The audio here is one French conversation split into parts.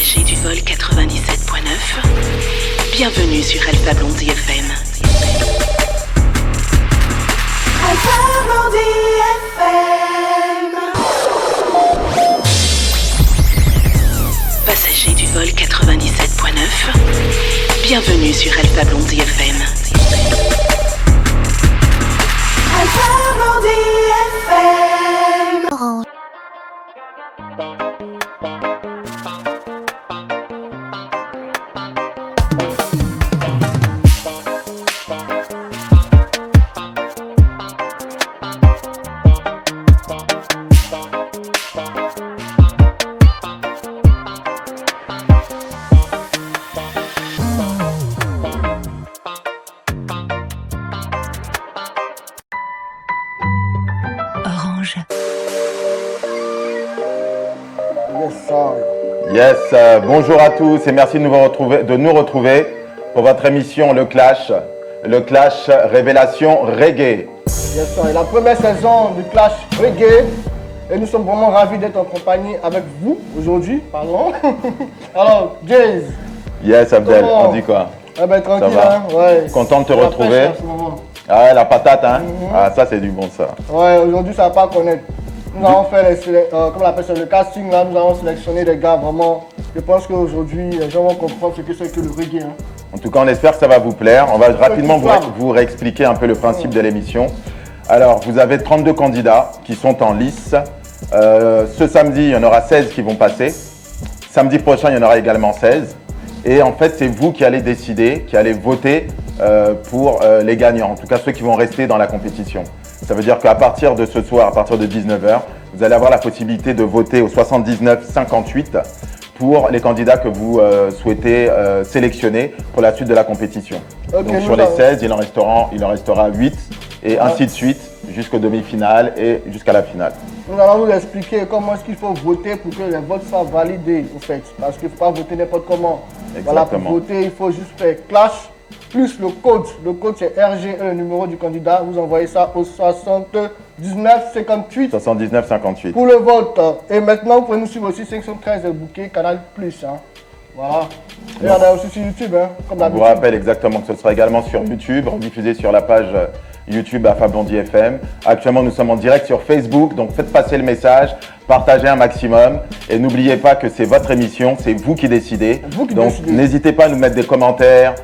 Passagers du vol 97.9, bienvenue sur Alpha Blondie FM. Alpha Blondie FM. Passagers du vol 97.9, bienvenue sur Alpha Blondie FM. Alpha Blondie FM. Orange. Yes, bonjour à tous et merci de nous retrouver pour votre émission Le Clash Révélation Reggae. Yes, c'est la première saison du Clash Reggae et nous sommes vraiment ravis d'être en compagnie avec vous aujourd'hui, pardon. Alors, Jays. Yes, Abdel, Comment? on dit quoi? Eh ben, tranquille, Ça va? hein, ouais. Content de te La retrouver. pêche, en ce moment. Ah ouais, la patate, hein? Ah, ça c'est du bon ça. Ouais, aujourd'hui ça va pas connaître. Nous allons faire comme on appelle ça, le casting là, nous allons sélectionner des gars vraiment. Je pense qu'aujourd'hui les gens vont comprendre ce que c'est que le reggae. Hein. En tout cas, on espère que ça va vous plaire. On va rapidement vous réexpliquer un peu le principe de l'émission. Alors, vous avez 32 candidats qui sont en lice. Ce samedi, il y en aura 16 qui vont passer. Samedi prochain, il y en aura également 16. Et en fait, c'est vous qui allez décider, qui allez voter pour les gagnants. En tout cas, ceux qui vont rester dans la compétition. Ça veut dire qu'à partir de ce soir, à partir de 19h, vous allez avoir la possibilité de voter au 79-58 pour les candidats que vous souhaitez sélectionner pour la suite de la compétition. Okay, donc sur les 16, il en restera 8 et ainsi de suite jusqu'aux demi-finales et jusqu'à la finale. Nous allons vous expliquer comment est-ce qu'il faut voter pour que les votes soient validés en fait. Parce qu'il ne faut pas voter n'importe comment. Voilà, pour voter, il faut juste faire clash plus le code. Le code c'est RG, le numéro du candidat. Vous envoyez ça au 79-58. 79-58. Pour le vote. Et maintenant, vous pouvez nous suivre aussi 513 bouquets Canal+. Hein. Voilà. Et on a aussi sur YouTube, hein, comme d'habitude. Je vous rappelle exactement que ce sera également sur YouTube, diffusé sur la page YouTube Alpha Blondie FM. Actuellement, nous sommes en direct sur Facebook, donc faites passer le message, partagez un maximum et n'oubliez pas que c'est votre émission, c'est vous qui décidez. Donc n'hésitez pas à nous mettre des commentaires,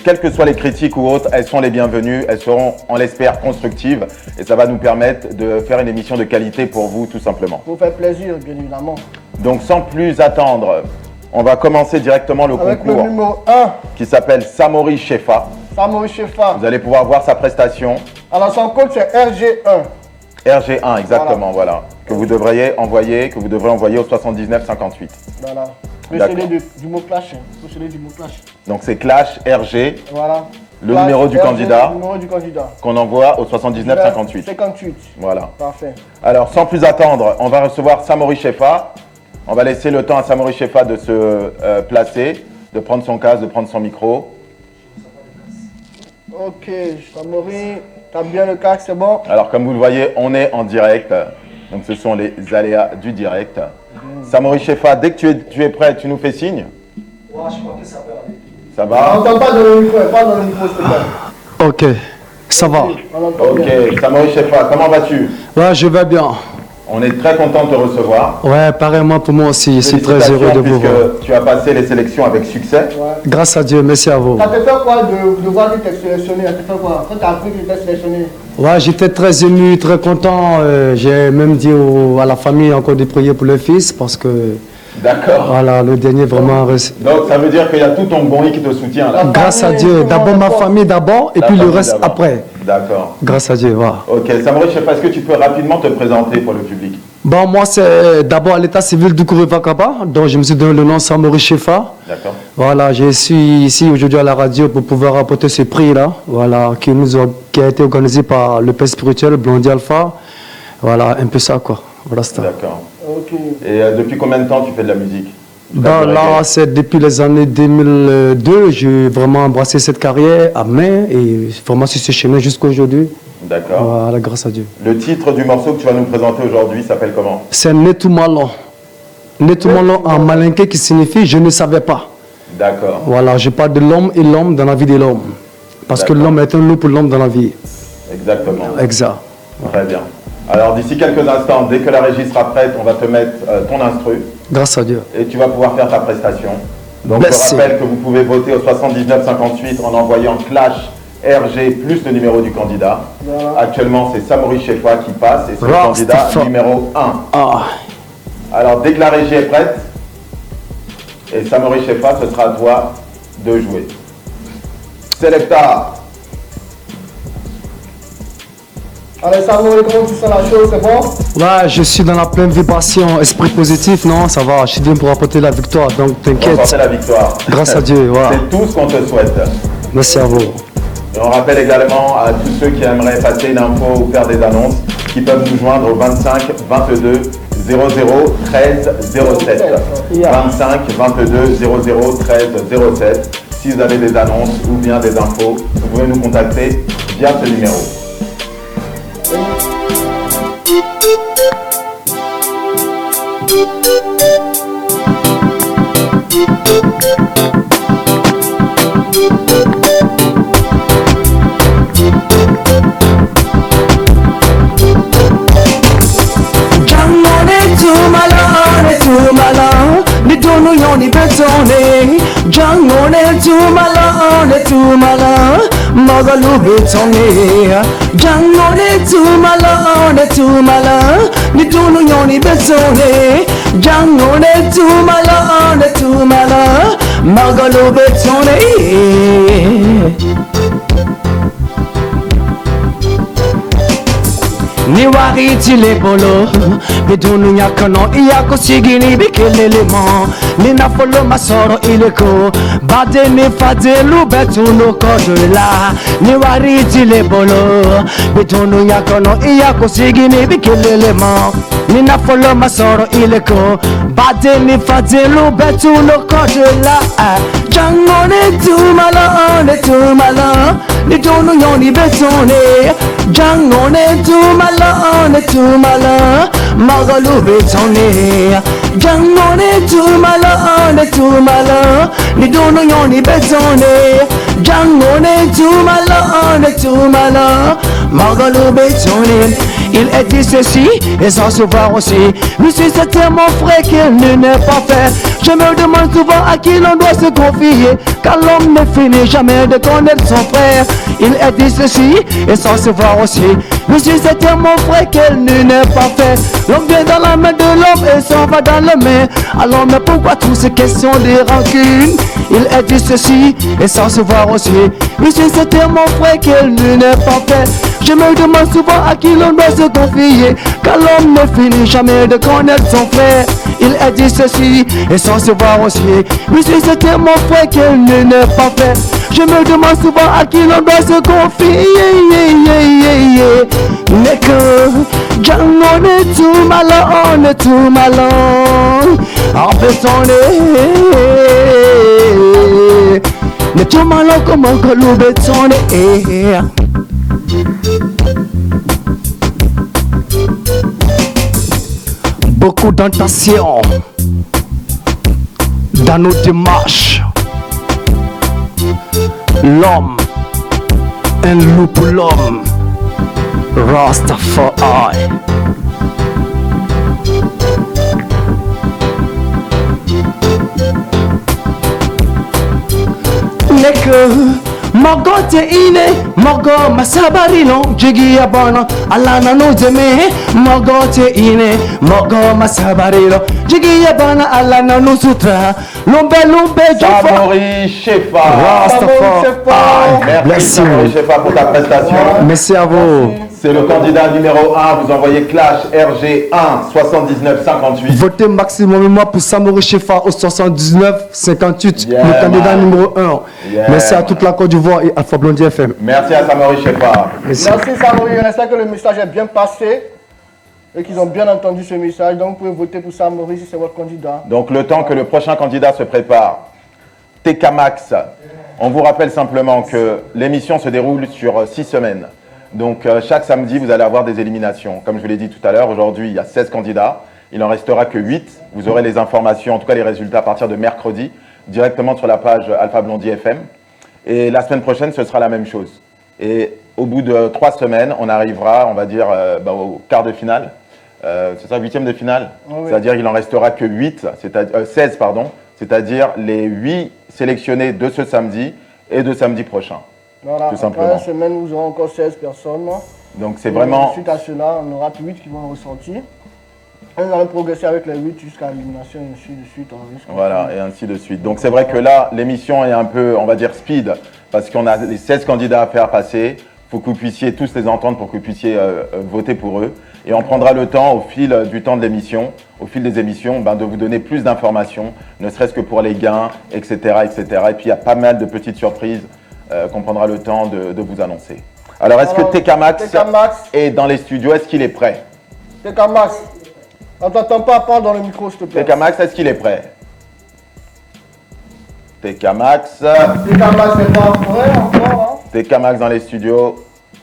quelles que soient les critiques ou autres, elles sont les bienvenues, elles seront, on l'espère, constructives et ça va nous permettre de faire une émission de qualité pour vous tout simplement. Pour vous faire plaisir, bien évidemment. Donc sans plus attendre, on va commencer directement le avec concours le numéro 1 qui s'appelle Samori Shefa. Samori Shefa. Vous allez pouvoir voir sa prestation. Alors son code c'est RG1. RG1, exactement, voilà. Que vous devriez envoyer au 79-58. Voilà. Précédé du mot clash. Précédé du mot clash. Donc c'est clash RG. Voilà. Le numéro du candidat. Le numéro du candidat. Qu'on envoie au 79-58. 58. Voilà. Parfait. Alors sans plus attendre, on va recevoir Samori Shefa. On va laisser le temps à Samori Shefa de se placer, de prendre son casque, de prendre son micro. Ok, Samori, t'as bien le casque, c'est bon? Alors comme vous le voyez, on est en direct. Donc ce sont les aléas du direct. Samori Shefa, dès que tu es prêt, tu nous fais signe. Ouais, je crois que ça va aller. Ça va? On n'entend pas dans le micro, pas dans le micro, s'il te plaît. Ok, ça va. Ok, Samori Shefa, comment vas-tu? Ouais, je vais bien. On est très content de te recevoir. Ouais, pareillement pour moi aussi, je suis très heureux de vous voir. Tu as passé les sélections avec succès. Ouais. Grâce à Dieu, merci à vous. Ça te fait quoi de voir que tu es sélectionné? Ça te fait quoi? Quand tu as appris que tu étais sélectionné? Ouais, j'étais très ému, très content. J'ai même dit à la famille encore de prier pour le fils parce que... D'accord. Voilà, le dernier vraiment... Donc ça veut dire qu'il y a tout ton bon qui te soutient là. Grâce à Dieu. D'abord ma famille d'abord et puis le reste après. D'accord. Grâce à Dieu, voilà. Ok, Samori Shefa, est-ce que tu peux rapidement te présenter pour le public? Bon, moi c'est d'abord l'état civil du Kourivakaba, donc je me suis donné le nom Samori Shefa. D'accord. Voilà, je suis ici aujourd'hui à la radio pour pouvoir apporter ce prix-là, voilà, qui a été organisé par le père spirituel Blondie Alpha. Voilà, un peu ça quoi. Voilà, c'est ça. D'accord. Ok. Et depuis combien de temps tu fais de la musique? Ben là, c'est depuis les années 2002, j'ai vraiment embrassé cette carrière à main et vraiment sur ce chemin jusqu'à aujourd'hui. D'accord. Voilà, grâce à Dieu. Le titre du morceau que tu vas nous présenter aujourd'hui s'appelle comment? C'est Netou Malon. Netumalo en malinqué qui signifie je ne savais pas. D'accord. Voilà, je parle de l'homme et l'homme dans la vie de l'homme. Parce que l'homme est un loup pour l'homme dans la vie. Exactement. Exact. Très bien. Alors d'ici quelques instants, dès que la régie sera prête, on va te mettre ton instru. Grâce à Dieu. Et tu vas pouvoir faire ta prestation. Donc Merci. je rappelle que vous pouvez voter au 7958 en envoyant clash RG plus le numéro du candidat. Voilà. Actuellement, c'est Samori Chefa qui passe et c'est le Rasta candidat fa- numéro 1. Ah, Alors dès que la régie est prête, et Samori Chefa, ce sera à toi de jouer. Selecta. Allez, Samori, comment tu sens la chose, c'est bon? là, je suis dans la pleine vibration, esprit positif, non, ça va, je suis venu pour apporter la victoire, donc Remporter t'inquiète. la victoire. Grâce à Dieu, voilà. C'est tout ce qu'on te souhaite. Merci à vous. Et on rappelle également à tous ceux qui aimeraient passer une info ou faire des annonces qui peuvent nous joindre au 25 22 00 13 07. 25 22 00 13 07. Si vous avez des annonces ou bien des infos, vous pouvez nous contacter via ce numéro. Ni dono yoni betone jangone tumala magalu betone jangone tumala ni dono yoni betone jangone tumala magalu betone. Ni wariti le bolo bidunu nyakano iyako sigini bikelele mo ni na folo masoro ileko bade ni fadelu betunu kodola ni wariti le bolo bidunu nyakano iyako sigini bikelele mo ni na folo masoro ileko bade ni fadelu betunu kodola jangone tumala ni donu yoni betone jangone tumala magalu betone jangone tumala ni donu yoni betone jangone tumala magalu betone. Il est dit ceci et sans se voir aussi. Mais si c'était mon frère qu'il ne n'est pas fait, je me demande souvent à qui l'on doit se confier, car l'homme ne finit jamais de connaître son frère. Il est dit ceci et sans se voir aussi. Mais si c'était mon frère qu'il ne n'est pas fait, l'homme vient dans la main de l'homme et s'en va dans la main. Alors mais pourquoi toutes ces questions de rancune? Il est dit ceci et sans se voir aussi. Mais si c'était mon frère qu'il ne n'est pas fait, je me demande souvent à qui l'on doit se confier, car l'homme ne finit jamais de connaître son frère. Il a dit ceci et sans se voir aussi. Mais si c'était mon frère qu'il ne n'est pas fait, je me demande souvent à qui l'on doit se confier. Mais que jangone tumala en ne tumalo comme un colou bétonné. Beaucoup d'tentation dans nos démarches. L'homme, un loup pour l'homme. Rastafari. Neke mogo te ine mogo masabarino jigi abana alana no zeme mogo te ine mogo masabarino jigi abana alana no sutra lumbe jofa. Samori Chefa. Rastafari. Merci Samori Chefa pour ta prestation. Merci à vous. C'est le candidat numéro 1. Vous envoyez clash RG 1 79 58. Votez maximum pour Samori Chefa au 79 58, Yeah, le candidat man. numéro 1. Yeah, Merci à man. toute la Côte d'Ivoire et Alpha Blondie FM. Merci à Samori Chefa. Merci. Merci Samori, on espère que le message est bien passé et qu'ils ont bien entendu ce message. Donc vous pouvez voter pour Samori si c'est votre candidat. Donc le temps que le prochain candidat se prépare, TK Max, on vous rappelle simplement que l'émission se déroule sur 6 semaines. Donc chaque samedi, vous allez avoir des éliminations. Comme je vous l'ai dit tout à l'heure, aujourd'hui, il y a 16 candidats. Il n'en restera que 8. Vous aurez les informations, en tout cas les résultats à partir de mercredi, directement sur la page Alpha Blondie FM. Et la semaine prochaine, ce sera la même chose. Et au bout de 3 semaines, on arrivera, on va dire, au quart de finale. C'est ça, 8e de finale. Oui. C'est-à-dire qu'il n'en restera que 16, pardon. C'est-à-dire les 8 sélectionnés de ce samedi et de samedi prochain. Voilà, tout simplement. Après la semaine, nous aurons encore 16 personnes. Donc c'est vraiment... Suite à cela, on aura 8 qui vont ressortir. Et nous allons progresser avec les 8 jusqu'à l'élimination et ainsi de suite. Voilà, et ainsi de suite. Donc c'est vrai que là, l'émission est un peu, on va dire, speed, parce qu'on a les 16 candidats à faire passer. Il faut que vous puissiez tous les entendre pour que vous puissiez voter pour eux. Et on prendra le temps, au fil du temps de l'émission, au fil des émissions, de vous donner plus d'informations, ne serait-ce que pour les gains, etc., etc. Et puis il y a pas mal de petites surprises qu'on prendra le temps de vous annoncer. Alors, est-ce que TK Max est dans les studios? Est-ce qu'il est prêt? TK Max, on t'entend pas, parle dans le micro, s'il te plaît. TK Max, est-ce qu'il est prêt? TK Max. TK Max, c'est pas prêt encore, hein? TK Max dans les studios.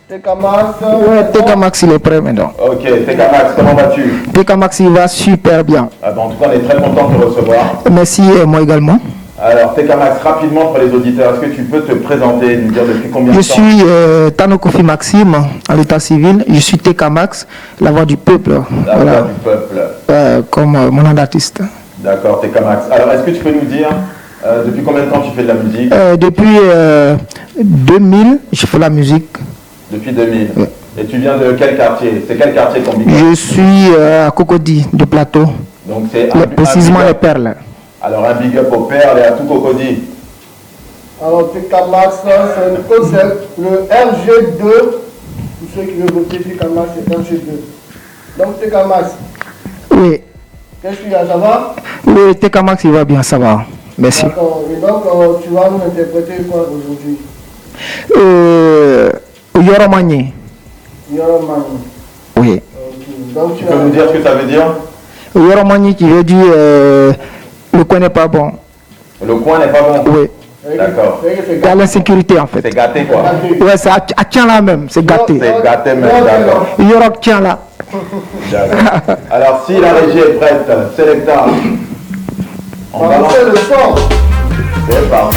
TK Max. Ouais, TK Max, il est prêt maintenant. Ok, TK Max, comment vas-tu? TK Max, il va super bien. En tout cas, on est très content de te recevoir. Merci, moi également. Alors, TK Max, rapidement pour les auditeurs, est-ce que tu peux te présenter, nous dire depuis combien de temps? Je suis Tano Kofi Maxime, à l'état civil. Je suis TK Max, la voix du peuple. La voix du peuple. Comme mon nom d'artiste. D'accord, TK Max. Alors, est-ce que tu peux nous dire depuis combien de temps tu fais de la musique? Depuis 2000, je fais la musique. Depuis 2000. Ouais. Et tu viens de quel quartier? C'est quel quartier qu'on vit? Je suis à Cocody, de Plateau. Donc c'est précisément les Perles. Alors un big up aux Perles et à tout Cocody. Alors TK Max, c'est le concept, le RG2. Pour ceux qui veulent voter TK Max, c'est RG2. Donc TK Max. Oui. Qu'est-ce qu'il y a, ça va? Oui, TK Max, il va bien, ça va. Merci. D'accord. Et donc tu vas nous interpréter quoi aujourd'hui? Yoromani. Yoromani. Oui. Okay. Donc, tu peux nous dire ce que ça veut dire? Yoromani qui veut dire le coin n'est pas bon. Le coin n'est pas bon? Oui. D'accord. Il y a l'insécurité en fait. C'est gâté quoi? Ouais, c'est à tient là même, c'est gâté. C'est gâté même, d'accord. Yorok tient là. D'accord. Alors si la régie est prête, Selecta, on va lancer le son. C'est parti.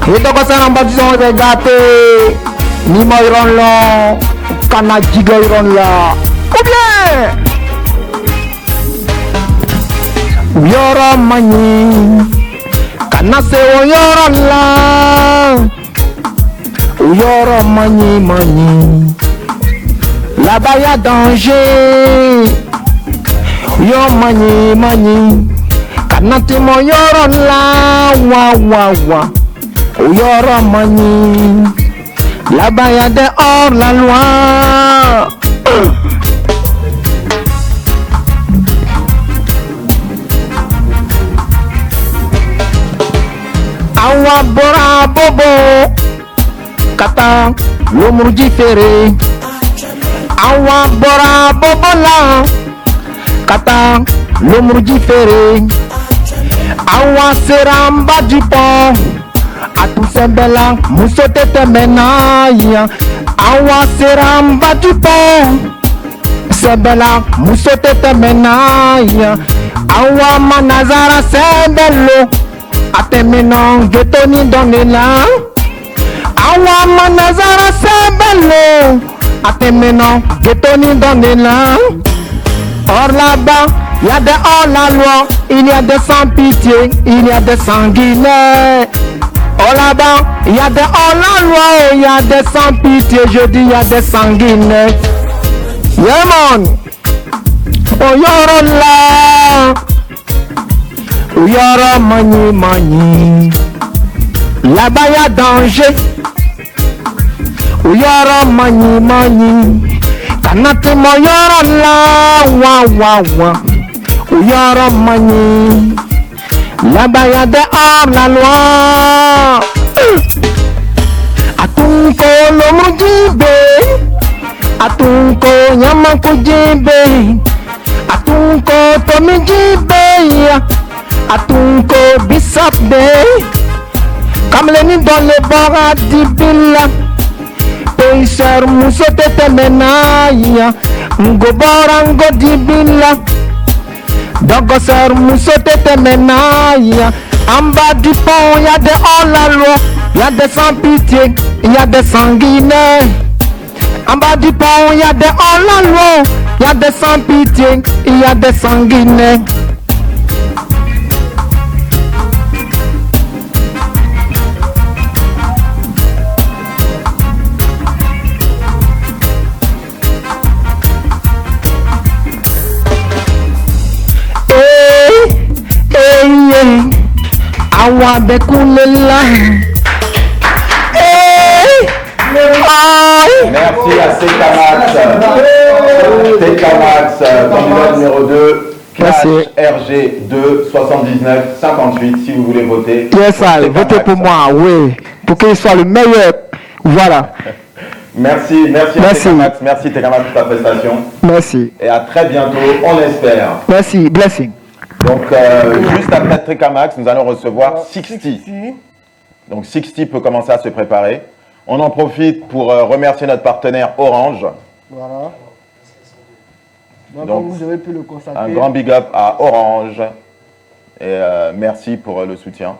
Et donc ça n'a pas dit on est gâté. Ni moi iron là, Kanadiga iron là. Ou bien Yoromani, Kanase o yoron là. Ou Yoromani mani. Là-bas y'a danger. Yo mani. Kanate mo yoron là. Wa. Ou Yoromani. Là-bas y'a des hors la loi. Awa bora bobo kata l'omurji fere. Awa bora bobo la kata l'omurji fere. Awa seramba du pont. Atusembela musote temenaya. Awa seramba du pont. Sembela musote temenaya. Awa manazara sembelo. Atemeno getoni donela. Awa manazara sembelo. Atemeno getoni donela. Or là-bas, il y a des hors la loi, il y a des sans pitié, il y a des sanguinaires. Oh là-bas, il y a des hors la loi, il y a des sans pitié, je dis il y a des sanguinaires. Yeah man, oh yoro là, oh yoro mani. Là-bas il y a danger, oh yoro mani. Kanate mo yoro là, wa. Oh yoro mani. Là-bas y'a des hors la loi. Atunko lomujibe. Atunko nyamakujibe. Atunko tomijibe. Atunko bisapbe. Kamleni dans les bords d'Ibila. Peiser musote temenaya. Ngobora ngodibila. Donc ça moussote tes ménailles. En bas du pont, y a des hors-la-loi, y a des sans-pitié, y a des sanguinaires. En bas du pont, y a des hors-la-loi, y a des sans-pitié, y a des sanguinaires. Awa de koulela. Merci à Tekamax, candidat numéro 2, classe RG2 79 58, si vous voulez voter. Yes, allez, votez pour moi, oui, pour qu'il soit le meilleur. Voilà. Merci Tekamax, merci Tekamax pour ta prestation. Merci. Et à très bientôt, on l'espère. Merci, blessing. Donc, juste après Tekamax, nous allons recevoir 60. Donc, 60 peut commencer à se préparer. On en profite pour remercier notre partenaire Orange. Voilà. Donc, Donc, vous avez pu le constater. Un grand big up à Orange. Et merci pour le soutien.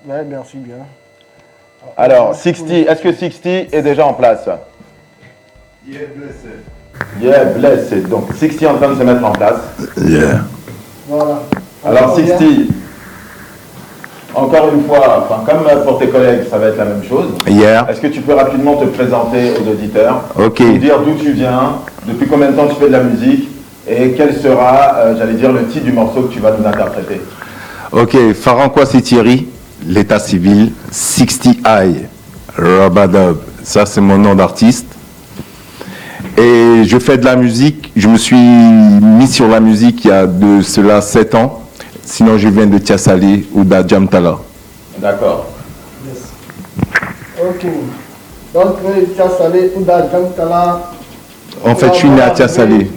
Ouais, merci bien. Alors, 60, est-ce que 60 est déjà en place? Yeah, blessé. Donc, 60 est en train de se mettre en place. Yeah. Voilà. Alors, 60, encore une fois, comme pour tes collègues, ça va être la même chose. Yeah. Est-ce que tu peux rapidement te présenter aux auditeurs? Ok. Nous dire d'où tu viens, depuis combien de temps tu fais de la musique et quel sera, j'allais dire, le titre du morceau que tu vas nous interpréter. Ok, Faranquois c'est Thierry, l'état civil, 60i, Rabadab, ça c'est mon nom d'artiste. Et je fais de la musique, je me suis mis sur la musique il y a de cela 7 ans. Sinon je viens de Tiasalé ou d'Adjamtala. D'accord. Ok. Donc, Tiasalé ou d'Adjamtala. En fait, je suis né à Tiasalé.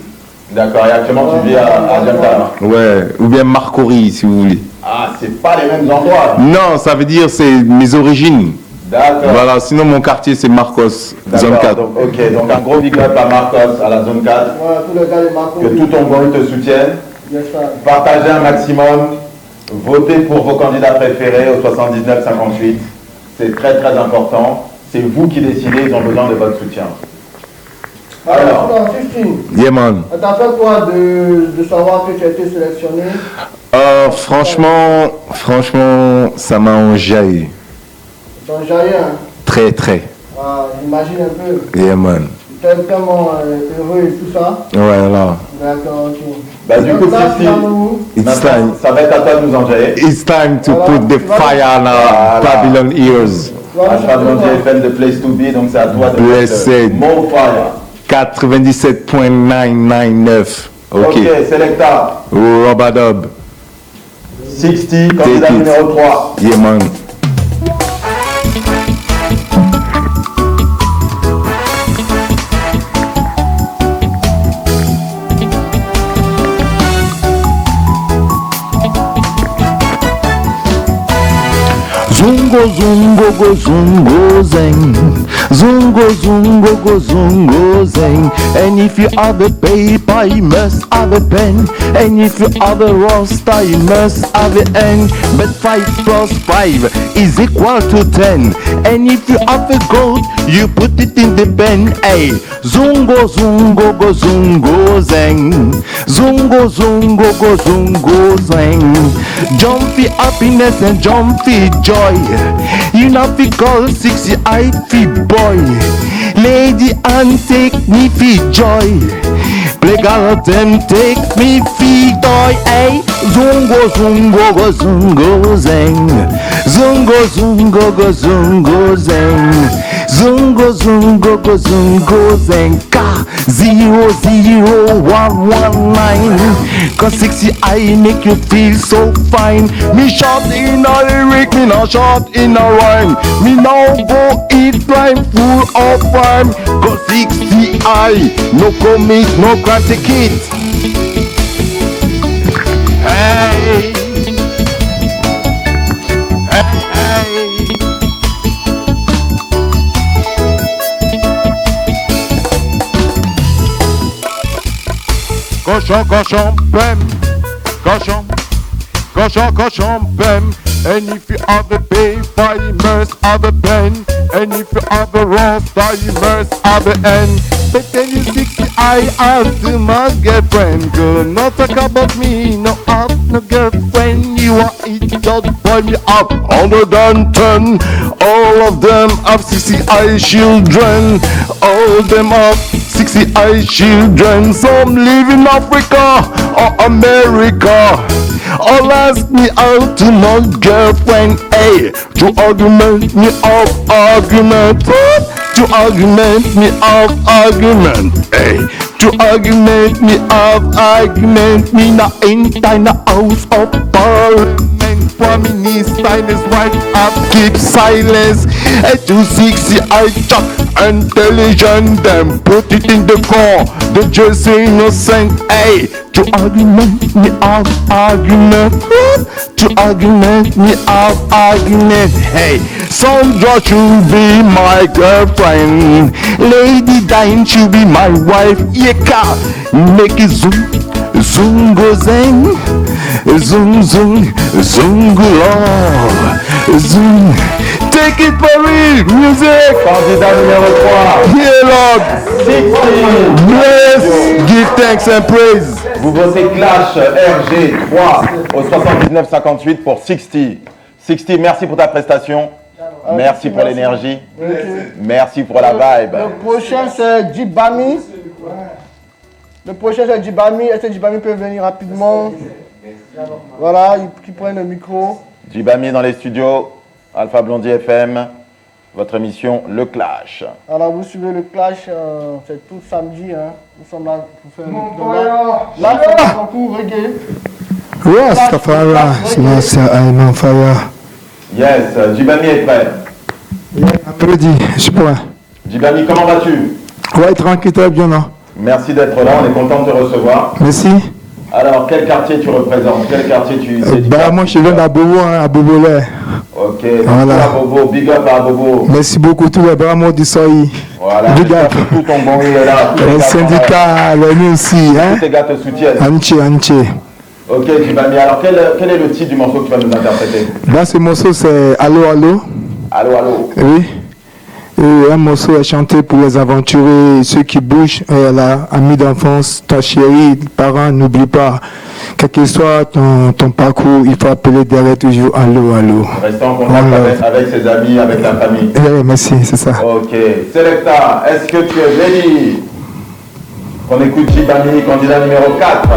D'accord, et actuellement tu vis à Adjamtala. Ouais, ou bien Marcory si vous voulez. Ah, c'est pas les mêmes endroits. Non, ça veut dire c'est mes origines. D'accord. Voilà, sinon mon quartier c'est Marcos, zone 4. Donc, ok, donc un gros big up à Marcos, à la zone 4. Voilà, tous les gars de Marco. Que tout ton boy te soutienne. Yes, sir. Partagez un maximum. Votez pour vos candidats préférés au 79-58. C'est très très important. C'est vous qui décidez, ils ont besoin de votre soutien. Alors, 60. Yeah man. T'as fait quoi de savoir que tu as été sélectionné? Franchement, ça m'a enjaillé. Dans Jaïen. Très. Ah, j'imagine un peu. Yeah man. Tu es tellement heureux et tout ça. Voilà. D'accord, ok. bah, du coup, Ça, Christy, It's time. ça va être à toi de nous enjailler. It's time to Voilà. put the fire on our Babylon ears. Ashradon FM de Place to Be, donc c'est à toi de Blessed. mettre More Fire. 97.999. Ok, Ok. Selecta, Robadub. 60, candidat Take it. numéro 3. Yeah man. Zungo zungo go zungo zeng. Zungo zungo go zungo zeng. And if you have a paper, you must have a pen. And if you have a roster, you must have an N. But 5 plus 5 is equal to 10. And if you have a goat, you put it in the pen. Hey, zungo zungo go zungo zeng. Zungo zungo go zungo zeng. Jumpy happiness and jumpy joy. You know fi call 60i fi boy. Lady and take me fi joy. Play girl them take me fi toy. Hey, zungo zungo go zungo zeng. Zungo zungo go zungo zeng. Zungo zungo go zungo zeng. Ka 00119. Cause 60i make you feel so fine. Me short in a lyric, me not short in a rhyme. Me now go eat blind full of rhyme. Cause 60i no commit, no crime, take it. Hey, hey, hey. Cochon, cochon, pem. champagne. And if you have a paper, you must have a pen. And if you have a roster, you must have an N. But then you 60, I have to my girlfriend. Girl, not talk about me, no have no girlfriend. You are it, just boy me up 110. All of them have 60 I children. All of them have 60 I children. Some live in Africa or America. All ask me out to my girlfriend. Hey, to argument me of argument. To argument me of argument. Hey, to argument me of argument. Me na in the house of parliament. Prime Minister and his wife have keep silence. Hey, 260 I talk intelligent. Them put it in the car. They just innocent. Hey, to argument me of argument. To argument me of argument. Hey, Sandra should be my girlfriend. Lady Dine should be my wife. Yeka, make it zoom, zoom go zeng, zoom zoom, zoom go long, zoom. Take it for real, music. Candidat numéro 3. Yeah, Lord. 60. Bless, give thanks and praise. Vous votez Clash RG3 au 79-58 pour 60. 60, merci pour ta prestation. Merci pour l'énergie. Merci pour la vibe. Le prochain c'est Djibami. Le prochain c'est Djibami. Est-ce que Djibami peut venir rapidement? Voilà, qui prenne le micro. Djibami dans les studios. Alpha Blondie FM. Votre émission Le Clash. Alors vous suivez le Clash, c'est tout samedi. Hein. Nous sommes là pour faire là, c'est un concours reggae. Rastafari, I'm on fire. Yes, Djibami est prêt. Après-midi, je suis prêt. Djibami, comment vas-tu? Ouais, tranquille, très bien, non? Merci d'être là, on est content de te recevoir. Merci. Alors, quel quartier tu représentes? Quel quartier tu moi, je viens d'Abobo, à Bobolet. Ok, voilà. À Bobo, big up à Bobo. Merci beaucoup, tous les bras du soleil. Voilà, big up. Tout ton bon est là. Les syndicats, nous aussi. Hein? Tous tes gars te soutiennent. Entier. Ok, Djibami, alors quel est le titre du morceau que tu vas nous interpréter? Là, ce morceau, c'est Allô, allô. Allô, allô. Oui. Et un morceau est chanté pour les aventuriers, ceux qui bougent, là, amis d'enfance, ta chérie, parents, n'oublie pas, quel que soit ton parcours, il faut appeler derrière toujours allô, allô. Restez en contact avec ses amis, avec la famille. Oui, merci, c'est ça. Ok. Selecta, est-ce que tu es ready? On écoute Djibami, candidat numéro 4.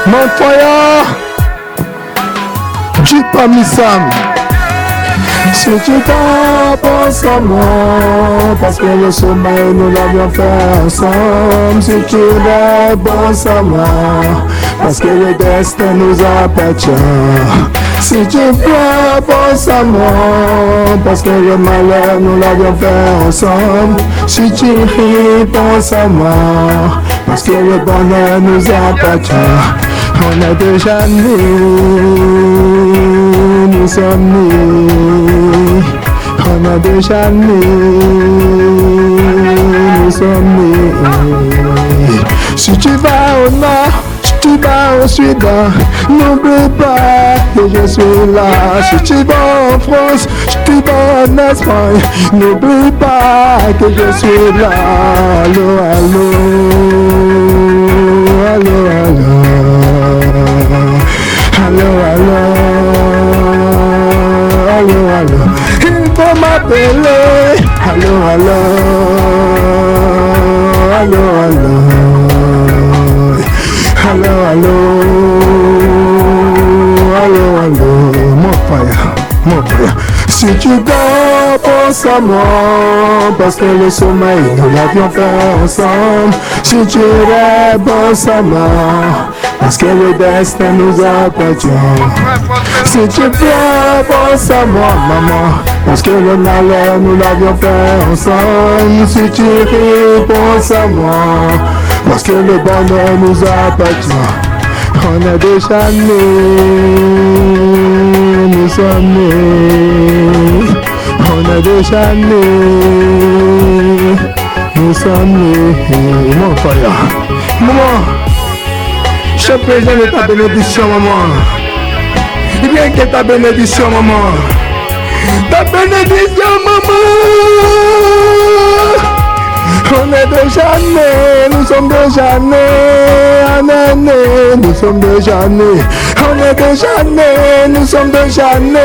Mon foyer, Djibami Sam. Si tu t'en penses à moi, parce que le sommeil nous l'avions fait ensemble. Si tu penses à moi, parce que le destin nous appartient. Si tu penses à moi, parce que le malheur nous l'avions fait ensemble. Si tu penses à moi, parce que le bonheur nous appartient. On est déjà nés, nous sommes nés. On est déjà nés, nous sommes nés. Si tu vas au nord, si tu vas au sud, n'oublie pas que je suis là. Si tu vas en France, si tu vas en Espagne, n'oublie pas que je suis là. Allô, allô, allô, allô. Allô, allô, allô, allô. Il faut m'appeler. Allô, allô, allô, allô. Allô, allô, allô, allô. Mon frère. Si tu dors, pense à moi, parce que le sommeil, nous l'avions fait ensemble. Si tu rêves, pense à moi, parce que le destin nous appartient. Si tu pleures, pense à moi, maman, parce que le malheur, nous l'avions fait ensemble. Si tu ris, pense à moi, parce que le bonheur nous appartient. On est déjà nés, nous sommes nés. On est déjà nés, nous sommes nés. Mon frère, maman, je présente ta bénédiction, maman. Il vient que ta bénédiction, maman. Ta bénédiction, maman. On est déjà nés, nous sommes déjà nés, nous sommes déjà nés. On est déjà nés, nous sommes déjà nés,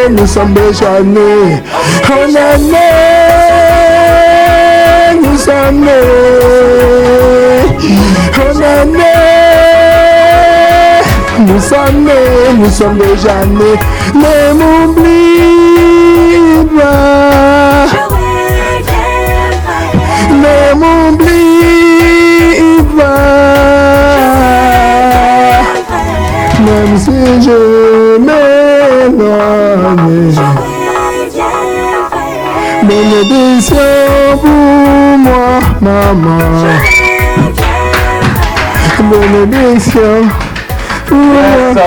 nous sommes déjà nés. On est nés, nous sommes nés. On est nés, nous sommes déjà nés. Ne m'oublie pas. Ne m'oublie pas, même si je m'éloigne. Bénédiction pour moi, maman. Bénédiction pour moi.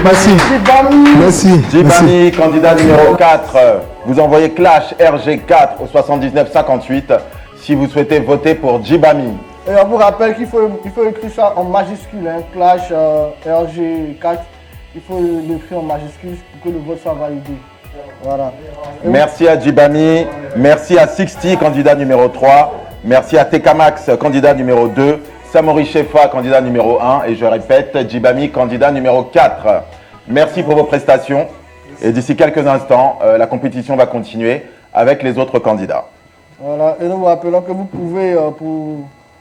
Merci. Merci. Djibami, candidat numéro 4. Vous envoyez Clash RG4 au 7958 si vous souhaitez voter pour Djibami. Et on vous rappelle qu'il faut écrire ça en majuscule, hein, Clash RG4. Il faut l'écrire en majuscule pour que le vote soit validé. Voilà. Merci à Djibami, merci à 60, candidat numéro 3, merci à Tekamax, candidat numéro 2, Samori Shefa, candidat numéro 1, et je répète, Djibami, candidat numéro 4. Merci pour vos prestations. Et d'ici quelques instants, la compétition va continuer avec les autres candidats. Voilà, et nous vous rappelons que vous pouvez, pour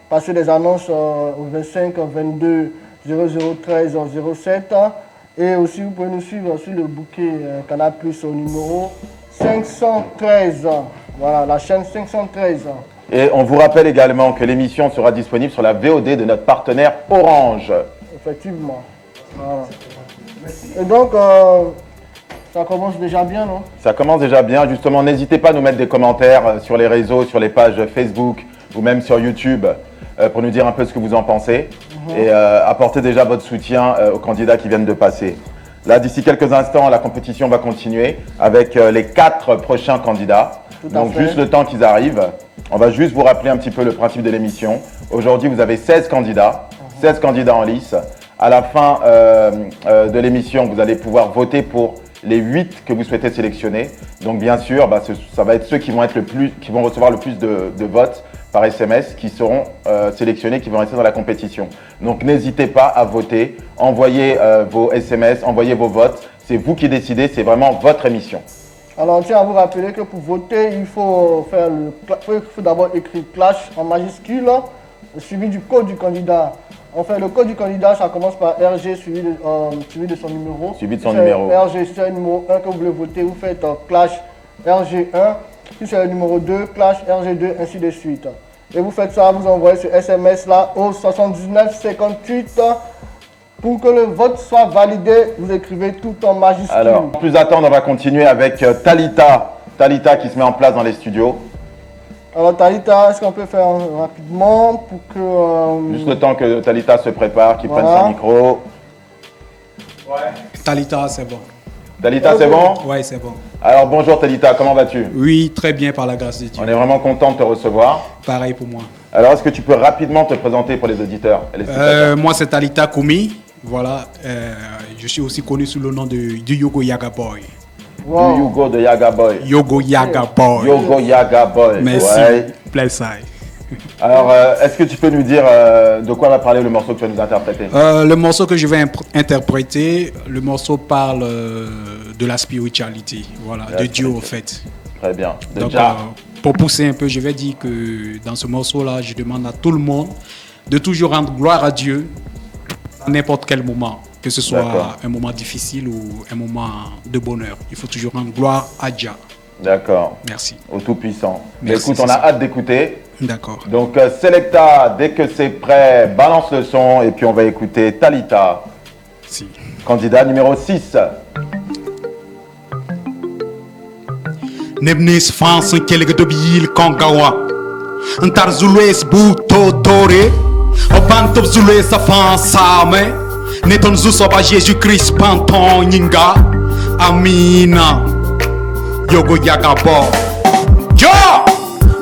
passer des annonces au 25 22 0013 07, et aussi vous pouvez nous suivre sur le bouquet Canal Plus au numéro 513. Voilà, la chaîne 513. Et on vous rappelle également que l'émission sera disponible sur la VOD de notre partenaire Orange. Effectivement. Voilà. Et donc, ça commence déjà bien, non? Ça commence déjà bien. Justement, n'hésitez pas à nous mettre des commentaires sur les réseaux, sur les pages Facebook ou même sur YouTube pour nous dire un peu ce que vous en pensez et apporter déjà votre soutien aux candidats qui viennent de passer. Là, d'ici quelques instants, la compétition va continuer avec les 4 prochains candidats. Donc, juste le temps qu'ils arrivent. On va juste vous rappeler un petit peu le principe de l'émission. Aujourd'hui, vous avez 16 candidats, 16 candidats en lice. À la fin de l'émission, vous allez pouvoir voter pour les 8 que vous souhaitez sélectionner. Donc bien sûr, ça va être ceux qui vont recevoir le plus de votes par SMS qui seront sélectionnés, qui vont rester dans la compétition. Donc n'hésitez pas à voter, envoyez vos SMS, envoyez vos votes. C'est vous qui décidez, c'est vraiment votre émission. Alors, on tient à vous rappeler que pour voter, il faut d'abord écrire Clash en majuscule, suivi du code du candidat. Enfin, le code du candidat, ça commence par RG suivi de son numéro. Suivi de son numéro. RG, c'est le numéro 1 que vous voulez voter, vous faites Clash RG1. Si c'est le numéro 2, Clash RG2, ainsi de suite. Et vous faites ça, vous envoyez ce SMS là au 7958. Pour que le vote soit validé, vous écrivez tout en majuscule. Alors, sans plus attendre, on va continuer avec Talita. Talita qui se met en place dans les studios. Alors Talita, est-ce qu'on peut faire rapidement pour que... Juste le temps que Talita se prépare, qu'il prenne son micro. Ouais. Talita, c'est bon. Talita, c'est bon? Ouais, c'est bon. Alors bonjour Talita, comment vas-tu? Oui, très bien par la grâce de Dieu. On est vraiment content de te recevoir. Pareil pour moi. Alors est-ce que tu peux rapidement te présenter pour les auditeurs et les moi c'est Talita Koumi. Voilà, je suis aussi connu sous le nom du Yogo Yaga Boy. Wow. Du Yogo de Yaga Boy. Yogo Yaga Boy. Yogo Yaga Boy. Merci. Ouais. Plein side. Alors, est-ce que tu peux nous dire de quoi va parler le morceau que tu vas nous interpréter? Le morceau que je vais interpréter, le morceau parle de la spiritualité, voilà, de Dieu au fait. Très bien. Donc, pour pousser un peu, je vais dire que dans ce morceau-là, je demande à tout le monde de toujours rendre gloire à Dieu à n'importe quel moment, que ce soit un moment difficile ou un moment de bonheur. Il faut toujours rendre gloire à Dieu. D'accord. Merci. Au Tout-Puissant. Merci. Écoute, on a hâte d'écouter. D'accord. Donc, Selecta, dès que c'est prêt, balance le son et puis on va écouter Talita. Si. Candidat numéro 6. Nebnis France kelga dobil kongawa. Antar Zulues buto tore. Opantop Zulues afansame. Neton Zusoba Jésus-Christ panton nyinga. Amina. Yogo Yagabo. Yo!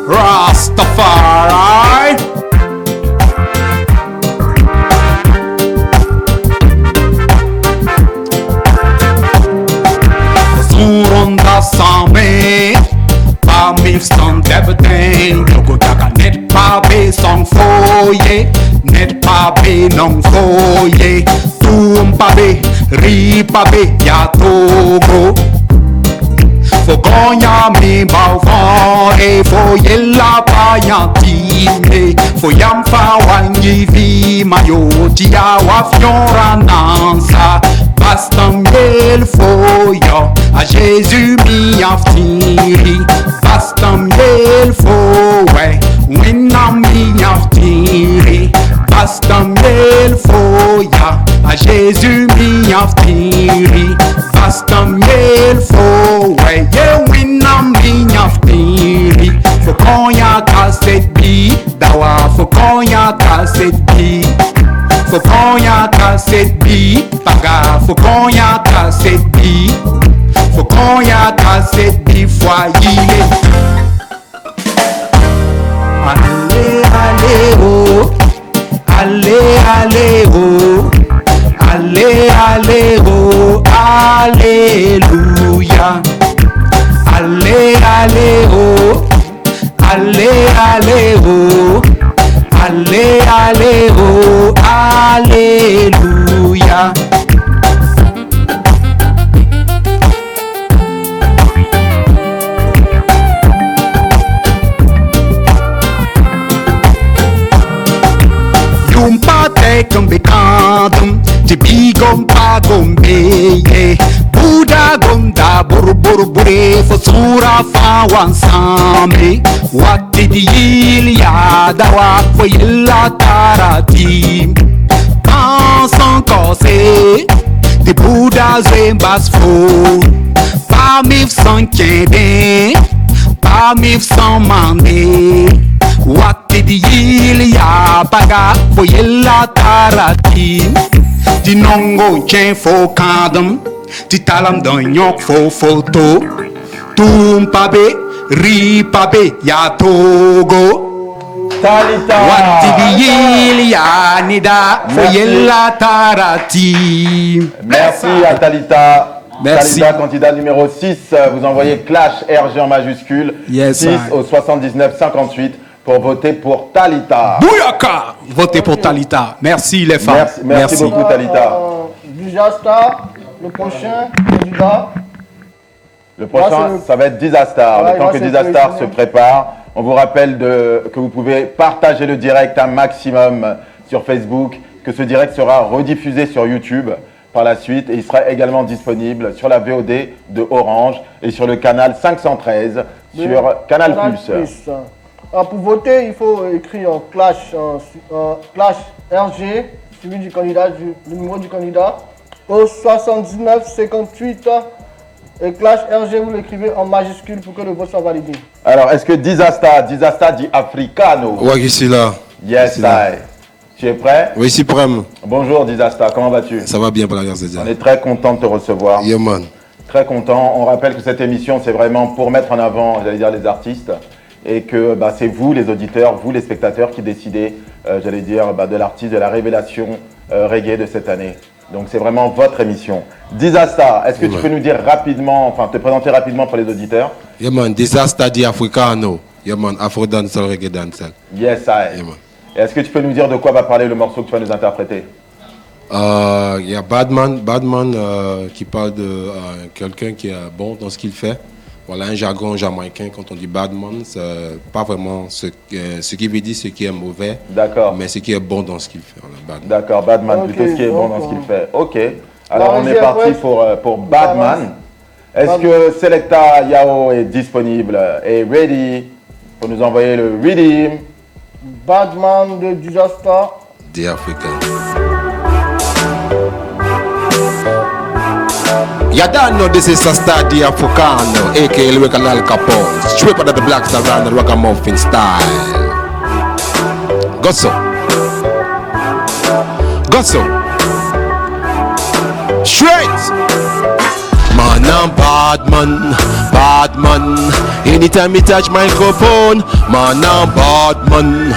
Rastafari. Yogo taka net pa be song foye, net pa be non foye, tum pa be, ri pa be ya togo. Fogonya mi bauvare, foyella payantime, foyam fa wangi vi mayo tia wa fiorananza, bastam yel foya, a Jésus mi aftiri, bastam yel foye, winam mi aftiri, bastam yel foya, a Jésus mi aftiri, bastam yel foye. Yeah, we nam aftiri. Fokonya kaset bi, dawa fokonya kaset bi. Fokonya kaset bi, paga fokonya kaset bi. Fokonya kaset bi foyile. Allez, allez, oh. Allez, allez, oh. Allez, allez, oh. Alléluia. Allez, allez, oh, allez, allez, oh, allez, allez, oh, alléluia. Yum pa te kumbe kandum, te bigom pa gombe, Buddha gonda buru buru bure fosura fa wansame Wati di ilia da wak fo illa tarati Pansan kose de Buddha zembas fo Pa mif san kende, pa mif san mande Wati di ilia baga fo illa tarati Di nongo chen fo kandam Ti talam dan yok fo foto Tum pabe, ri pabe ya togo Talita. Wati biyil ya nida foyella tarati. Merci à Talita. Merci. Talita, candidat numéro 6, vous envoyez Clash RG en majuscule, Yes, 6 au 79 58 pour voter pour Talita. Bouyaka! Votez pour Talita. Merci les femmes. Merci beaucoup Talita. Dijasta, le prochain candidat. Le prochain, ça va être Dizastar. Ouais, Le temps que Dizastar se prépare, on vous rappelle que vous pouvez partager le direct un maximum sur Facebook, que ce direct sera rediffusé sur YouTube par la suite et il sera également disponible sur la VOD de Orange et sur le canal 513 sur Canal+. Alors pour voter, il faut écrire Clash RG, suivi du candidat, le numéro du candidat, au 79 58. Et Clash RG, vous l'écrivez en majuscule pour que le vote soit validé. Alors, est-ce que Dizasta dit Africano? Ouais, je suis là. Yes, I. Tu es prêt? Oui, je suis prêt. Bonjour Dizasta, comment vas-tu? Ça va bien, par la grâce de Dieu. On est très content de te recevoir. Yeah, man. Très content. On rappelle que cette émission, c'est vraiment pour mettre en avant, j'allais dire, les artistes. Et que c'est vous, les auditeurs, vous, les spectateurs, qui décidez, j'allais dire, de l'artiste, de la révélation reggae de cette année. Donc c'est vraiment votre émission. Dizasta, est-ce que tu peux nous dire rapidement, enfin te présenter rapidement pour les auditeurs? Yeah, man. Dizasta di Africano. Yeah, man. Afro dancehall, reggae dancehall. Yes, I. Yeah, man. Et est-ce que tu peux nous dire de quoi va parler le morceau que tu vas nous interpréter? Il y a Badman qui parle de quelqu'un qui est bon dans ce qu'il fait. Voilà, un jargon jamaïcain, quand on dit Badman, c'est pas vraiment ce qui veut dire ce qui est mauvais, mais ce qui est bon dans ce qu'il fait. Voilà, d'accord, Badman, plutôt ce qui est bon dans ce qu'il fait. Ok, alors on est parti pour Badman. Est-ce que Selecta Yao est disponible et ready pour nous envoyer le Redeem? Badman de Dizasta. The African. You don't know this is Sasta di Africano, aka Lyrical Al Capone, straight out of the black star around the ragamuffin style. Go so. Straight. Man, I'm bad man. Anytime me touch microphone, man, I'm bad man.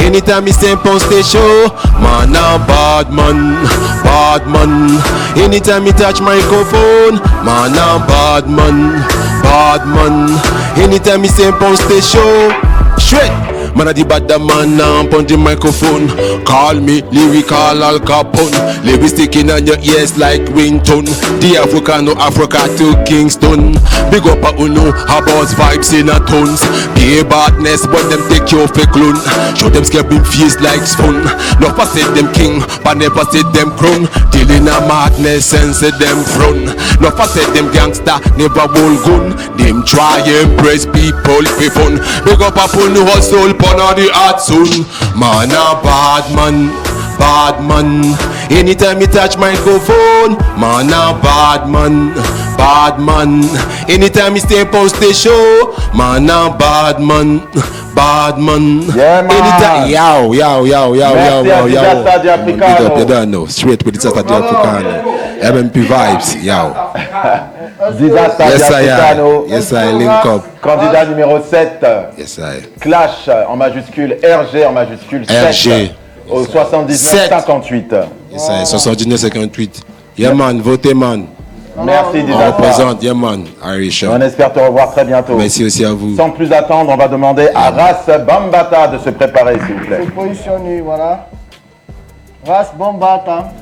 Anytime me step on stage show, man, I'm bad man. Anytime me touch microphone, man, I'm bad man. Anytime me say post the show, straight. Man a the bad man on the microphone. Call me lyrical Al Capone. Lyrics sticking on your ears like ringtone. The Africano Africa to Kingston. Big up a uno about vibes in a tones. Be a badness but them take you for clone. Show them scabbing face like spoon. No pass it them king but never say them crown. Till in a madness and say them throne. No pass it them gangster never hold gun. Them try impress people for fun. Big up a uno hustle pon on the hot soon. Man a bad man, bad man. Anytime you touch microphone, man a bad man, bad man. Anytime you stay post the show, man a bad man, bad man. Yeah, man. Anytime, yow. Merci à Disaster Africano. You don't know, straight with Disaster Africano. MMP vibes, yow. Disaster Africano. Yes, I link up. Candidat numéro 7. Yes, I. Clash en majuscule, RG en majuscule, 7. Au 79-58. Yes, I. 79-58. Yeah, man, votez, man. Merci, On Disaster. représente, yeah, man. Irish. On espère te revoir très bientôt. Merci aussi à vous. Sans plus attendre, on va demander à Ras Bambata de se préparer, s'il vous plaît. Se positionner, voilà. Ras Bambata.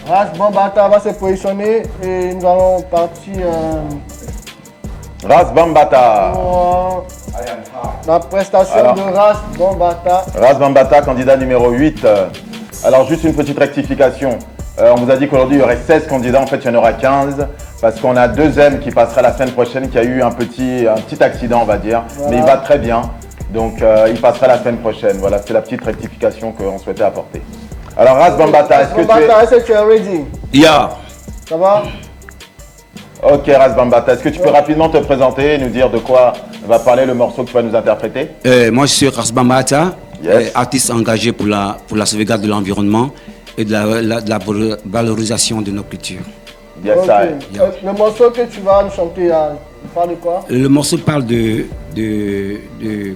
Ras Bambata va se positionner et nous allons partir Ras Bambata. pour la prestation Alors. de Ras Bambata. Ras Bambata, candidat numéro 8. Alors, juste une petite rectification. On vous a dit qu'aujourd'hui, il y aurait 16 candidats. En fait, il y en aura 15. Parce qu'on a 2M qui passera la semaine prochaine, qui a eu un petit accident, on va dire. Voilà. Mais il va très bien. Donc, il passera la semaine prochaine. Voilà, c'est la petite rectification qu'on souhaitait apporter. Alors, Ras Bambata, est-ce que tu Bambata, est-ce que tu es ready? Yeah. Ça va? Ok, Ras Bambata, est-ce que tu peux rapidement te présenter et nous dire de quoi va parler le morceau que tu vas nous interpréter? Moi, je suis Ras Bambata, Yes. artiste engagé pour la sauvegarde de l'environnement et de la valorisation de nos cultures. Yes, Ok. I. Le morceau que tu vas nous chanter, il parle de quoi? Le morceau parle de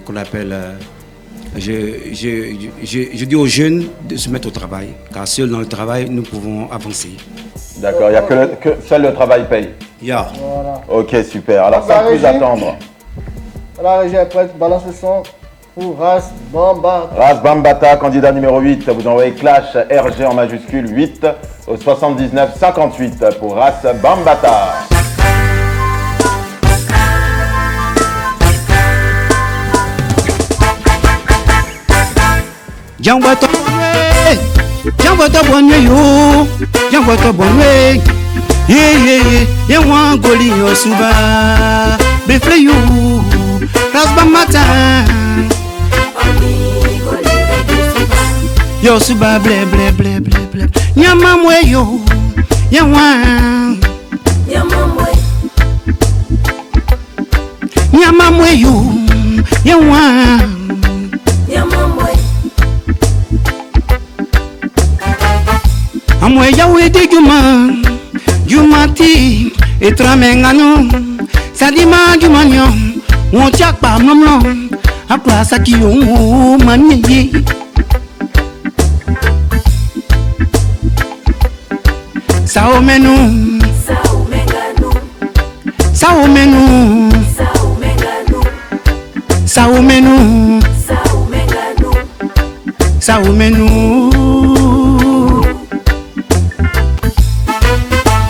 qu'on appelle. Je dis aux jeunes de se mettre au travail, car seul dans le travail, nous pouvons avancer. D'accord, il n'y a que seul le travail paye. Yeah. Voilà. Ok, super. Alors, La sans plus régie. attendre, La régie est prête, balance le son pour Ras Bambata. Ras Bambata, candidat numéro 8, vous envoyez Clash RG en majuscule 8 au 79-58 pour Ras Bambata. Jamboto bonwe yo, jamboto bonwe. Ye wan goli yo suba, befle yo, Ras Bambata. Yo suba ble. Nyama mwe yo, ye wan. Nyama mwe yo, ye wan. Amwe yawe de jumati etramengano sadima jumanyo wontia pa mamlo akla sakiyo maniye sao menu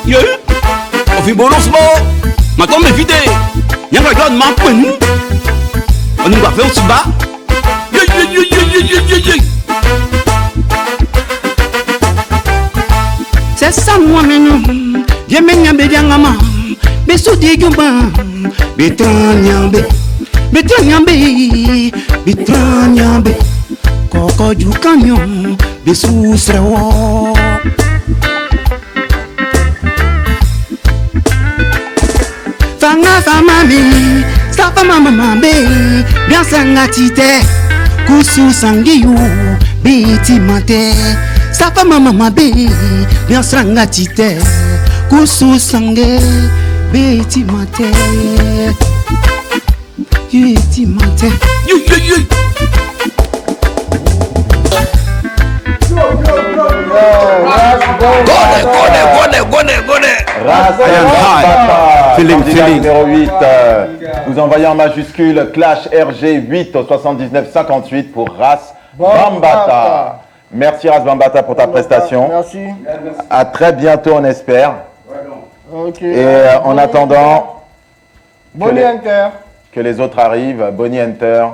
Yo, on fait bon lancement. Maintenant, mais vite. Y'a pas de garde, ma poigne. On nous va faire au bas. c'est ça moi menu je menya bediangama besudi jumba betanyambe koko jukanyo besusrewo Fanga famami, safa mama be, bien sangatite, kusu sangiyu, biti mate, safa mama be, bien sangatite, kusu sange, biti mate, biti mate. Gone. Ras Bambata, candidat numéro 8, vous envoyez en majuscule Clash RG8 au 79 58 pour Ras Bambata. Merci Ras Bambata pour ta prestation. Merci. À très bientôt, on espère. Okay. Et en attendant Bonnie Hunter, que les autres arrivent, Bonnie Hunter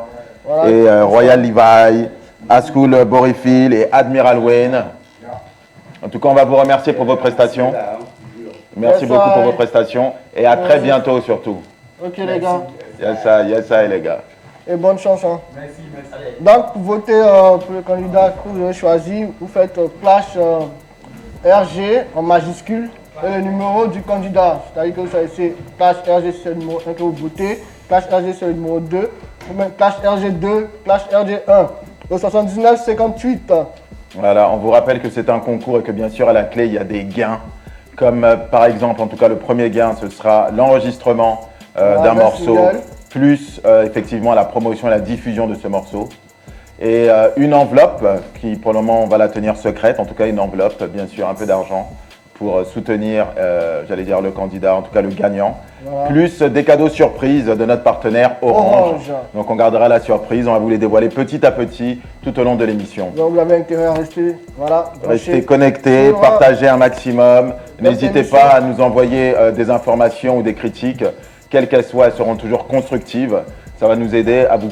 voilà, et Royal Levi, Askul Borifil et Admiral Wayne. En tout cas, on va vous remercier pour vos prestations. Merci beaucoup pour vos prestations et à très bientôt surtout. Ok les gars. Yes, ça, les gars. Et bonne chance. Hein. Merci. Donc, pour voter pour le candidat que vous avez choisi, vous faites Clash RG en majuscule et le numéro du candidat. C'est-à-dire que vous choisissez Clash RG, c'est le numéro 1 que vous votez, Clash RG, c'est le numéro 2, ou même Clash RG2, Clash RG1, au 79 58. Voilà, on vous rappelle que c'est un concours et que bien sûr à la clé il y a des gains. Comme par exemple, en tout cas le premier gain, ce sera l'enregistrement d'un morceau, plus effectivement la promotion et la diffusion de ce morceau. Et une enveloppe qui pour le moment on va la tenir secrète, en tout cas une enveloppe, bien sûr un peu d'argent pour soutenir, j'allais dire le candidat, en tout cas le gagnant. Voilà. Plus des cadeaux surprises de notre partenaire Orange. Donc on gardera la surprise, on va vous les dévoiler petit à petit tout au long de l'émission. Donc vous avez intérêt à rester, voilà. Restez connectés, partagez un maximum. N'hésitez pas à nous envoyer des informations ou des critiques, quelles qu'elles soient, elles seront toujours constructives. Ça va nous aider à vous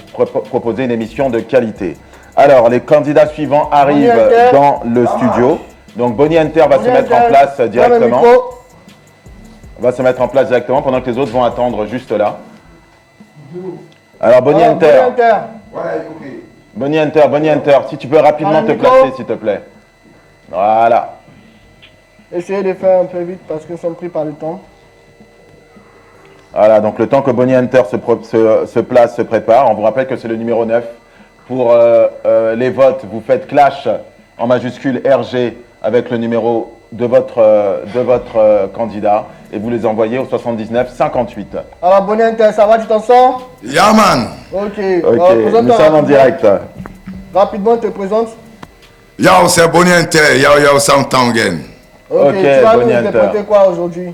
proposer une émission de qualité. Alors, les candidats suivants arrivent dans le studio. Donc, Bonnie Hunter va se mettre en place directement. Va se mettre en place directement pendant que les autres vont attendre juste là. Alors, Bonnie Hunter. Bonnie Hunter, si tu peux rapidement te placer, s'il te plaît. Voilà. Essayez de faire un peu vite parce que nous sommes pris par le temps. Voilà, donc le temps que Bonnie Hunter se place, se prépare. On vous rappelle que c'est le numéro 9. Pour les votes, vous faites Clash en majuscule RG avec le numéro de votre candidat et vous les envoyez au 79 58. Alors Bonnie Hunter, ça va, tu t'en sors? Yeah man. Ok, nous sommes en direct. Rapidement, te présente. Yo, c'est Bonnie Hunter, yo, Santangen. Ok, tu vas nous interpréter quoi aujourd'hui?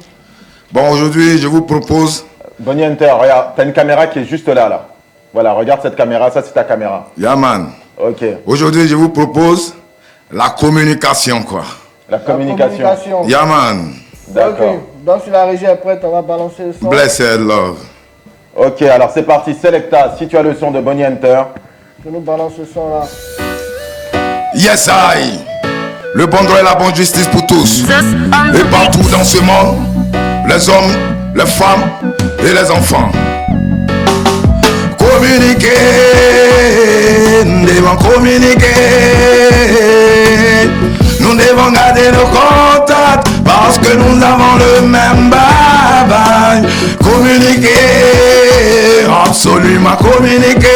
Bon, aujourd'hui, je vous propose... Bonnie Hunter, regarde, t'as une caméra qui est juste là. Voilà, regarde cette caméra, ça c'est ta caméra. Yeah man. Ok. Aujourd'hui, je vous propose la communication, quoi. La communication. Yeah man. D'accord. Okay. Donc si la régie est prête, on va balancer le son. Blessed love. Ok, alors c'est parti. Selecta, si tu as le son de Bonnie Hunter. Je nous balance le son là. Yes I. Le bon droit et la bonne justice pour tous. Et partout dans ce monde, les hommes, les femmes et les enfants. Communiquer, nous devons communiquer. Nous devons garder nos contacts parce que nous avons le même bye-bye. Communiquer, absolument communiquer.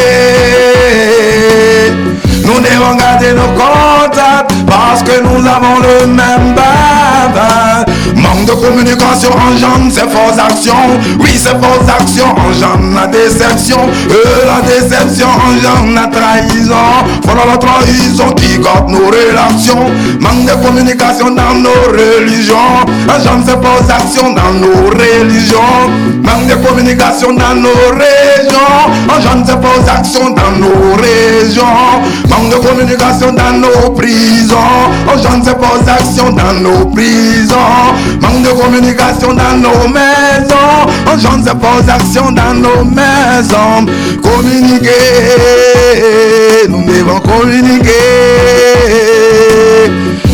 Nous devons garder nos contacts parce que nous avons le même bye-bye. Manque de communication engendre ces fausses actions. Oui, ces fausses actions engendrent la déception. La déception engendre la trahison. Voilà la trahison qui gâte nos relations. Manque de communication dans nos religions engendre ces fausses actions dans nos religions. Manque de communication dans nos régions engendre ces fausses actions dans nos régions. Manque de communication dans nos prisons engendre ces fausses actions dans nos prisons. Manque de communication dans nos maisons engendre ces fausses actions dans nos maisons. Communiquer, nous devons communiquer.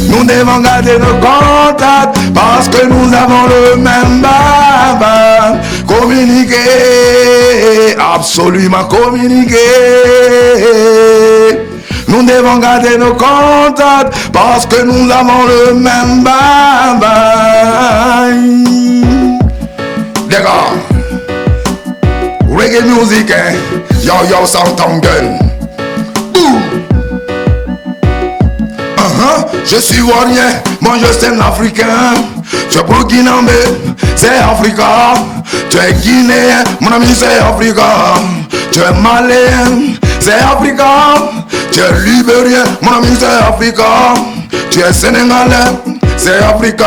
Nous devons garder nos contacts parce que nous avons le même baba. Communiquer, absolument communiquer. Nous devons garder nos contacts parce que nous avons le même baba. Les gars, reggae music, hein? Yo, Santangen. Je suis warrior, moi je suis un Africain. Tu es burkinabé, c'est Africa. Tu es guinéen, mon ami c'est Africa. Tu es malien, c'est Africa. Tu es libérien, mon ami c'est Africa. Tu es sénégalais, c'est Africa.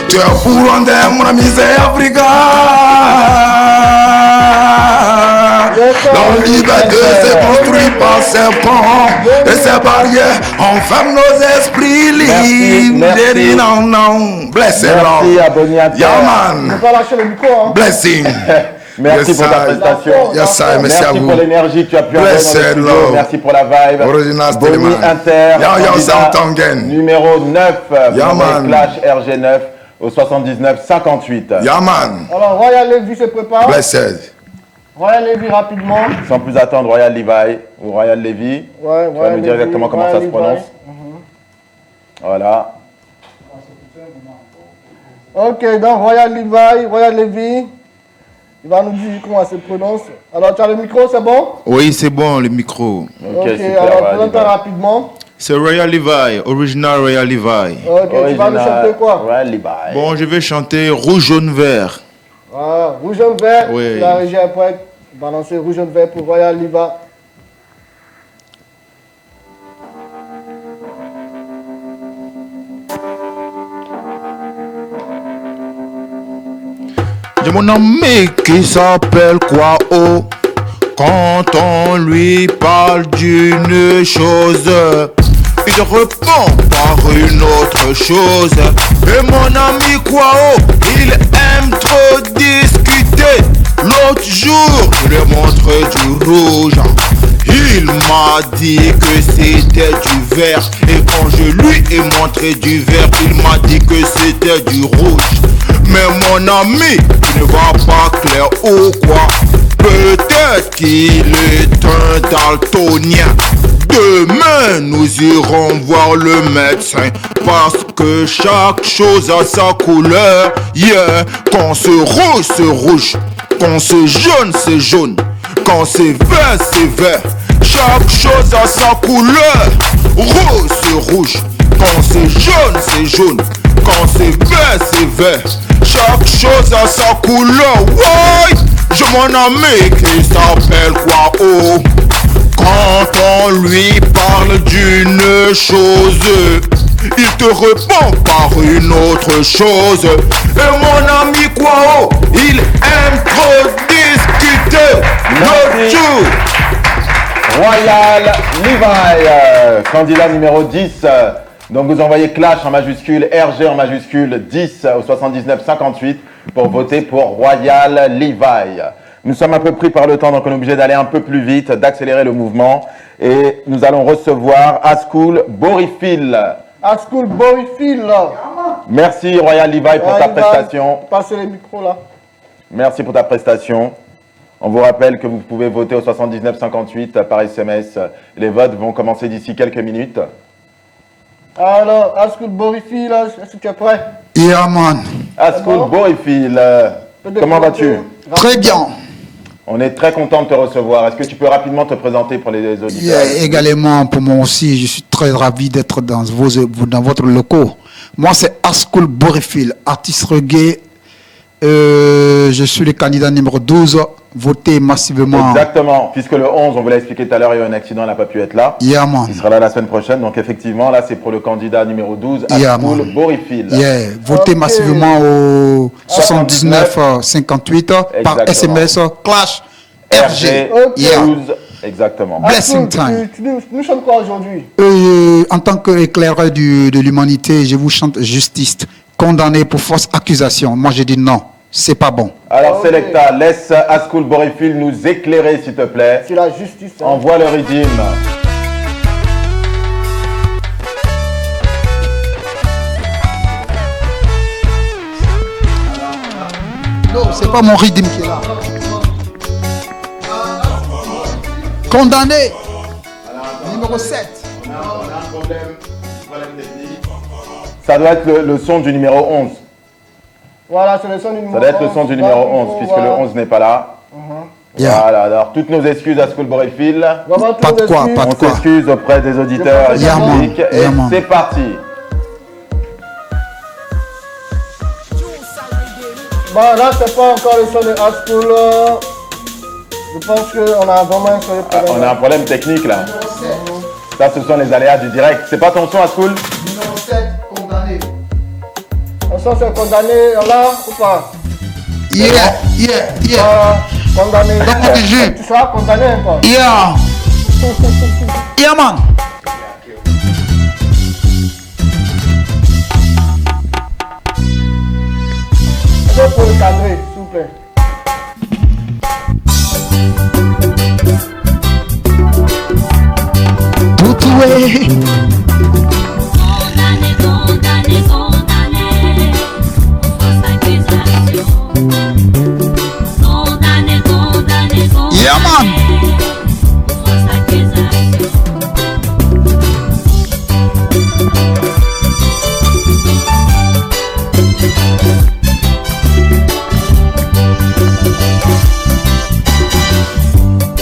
Tu es burundais, mon ami, c'est Africa. La liberté s'est construite par ses ponts et ses barrières. On ferme nos esprits libres. Merci. Non. Blessing. Merci à Boniater. Yeah, man. On va lâcher le micro, hein. Blessing. Merci Yes, pour ta sir. prestation. Yes, sir. Merci à vous. pour l'énergie que tu as pu avoir dans le Blessed studio. Lord. Merci pour la vibe. Original Boni Stillman. Inter. Yo, candidat Samtangen. numéro 9. Yeah, vous man. Clash RG9 au 79-58. Yeah, man. Alors, Royal Levy se prépare. Blessed. Royal Levy rapidement. Sans plus attendre, Royal Levi ou Royal Levy. Ouais, Tu vas nous dire exactement comment ça se prononce. Voilà. Ok, donc Royal Levy, il va nous dire comment ça se prononce. Alors, tu as le micro, c'est bon? Oui, c'est bon, le micro. Ok, alors présente-toi rapidement. C'est Royal Levi, original Royal Levi. Ok, tu vas nous chanter quoi? Royal Levi. Bon, je vais chanter Rouge, Jaune, Vert. Ah, rouge, jaune, vert. Oui. La régie est prête. Balancer rouge, jaune, vert pour Royal Levy. J'ai mon ami qui s'appelle Kwao. Quand on lui parle d'une chose, il répond par une autre chose. Et mon ami Kwao, il aime trop discuter. L'autre jour, je lui ai montré du rouge. Il m'a dit que c'était du vert. Et quand je lui ai montré du vert, il m'a dit que c'était du rouge. Mais mon ami, tu ne vois pas clair ou quoi? Peut-être qu'il est un daltonien. Demain, nous irons voir le médecin. Parce que chaque chose a sa couleur. Yeah, quand c'est rouge, c'est rouge. Quand c'est jaune, c'est jaune. Quand c'est vert, c'est vert. Chaque chose a sa couleur. Rouge, c'est rouge. Quand c'est jaune, c'est jaune. Quand c'est vert, c'est vert. Chaque chose a sa couleur. Ouais, j'ai mon ami qui s'appelle Kwao. Quand on lui parle d'une chose, il te répond par une autre chose. Et mon ami Kwao, il aime trop discuter. L'autre jour, Royal Levi, candidat numéro 10. Donc vous envoyez Clash en majuscule, RG en majuscule 10 au 79-58 pour voter pour Royal Levi. Nous sommes un peu pris par le temps, donc on est obligé d'aller un peu plus vite, d'accélérer le mouvement. Et nous allons recevoir Ascool Borifil. Ascool Borifil. Merci Royal Levi pour ta prestation. Passez les micros là. Merci pour ta prestation. On vous rappelle que vous pouvez voter au 79-58 par SMS. Les votes vont commencer d'ici quelques minutes. Alors, Ascool Borifil, est-ce que tu es prêt? Yeah, man. Ascool Borifil, comment vas-tu? Très bien. On est très content de te recevoir. Est-ce que tu peux rapidement te présenter pour les auditeurs? Yeah, également, pour moi aussi, je suis très ravi d'être dans votre locaux. Moi, c'est Ascool Borifil, artiste reggae. Je suis le candidat numéro 12, voté massivement. Exactement, puisque le 11, on vous l'a expliqué tout à l'heure, il y a eu un accident, il n'a pas pu être là. Yeah, man. Il sera là la semaine prochaine. Donc effectivement, là, c'est pour le candidat numéro 12, Yeah, Ascool Borifil. Yeah, votez massivement au 79-58 par SMS Clash RG. Yeah. 12, exactement. Blessing time. Tu nous chantes quoi aujourd'hui? En tant qu'éclaireur de l'humanité, je vous chante justice. Condamné pour fausse accusation. Moi, je dis non. C'est pas bon. Alors, Selecta, laisse Ascool Borifil nous éclairer, s'il te plaît. C'est la justice. Hein. Envoie le rythme. Non, c'est pas mon rythme qui est là. Condamné. Numéro 7. Ça doit être le son du numéro 11. Voilà, c'est le son du numéro 11. Ça doit être le son du numéro 11, puisque le 11 n'est pas là. Voilà, alors toutes nos excuses à Ascool Borifil. Pas de quoi, pas de On quoi. s'excuse auprès des auditeurs et du public. Et c'est parti. Bon, là, c'est pas encore le son de Ascool. Je pense qu'on a vraiment un seul problème. On a un problème technique là. Ça, ce sont les aléas du direct. C'est pas ton son, Ascool? Numéro 7, condamné. sens c'est condamné là ou pas? Yeah. Condamné. Tu seras condamné ou pas? Yeah, man. Est-ce que pour le cadrer, s'il vous plaît? Tutué. Yeah, man.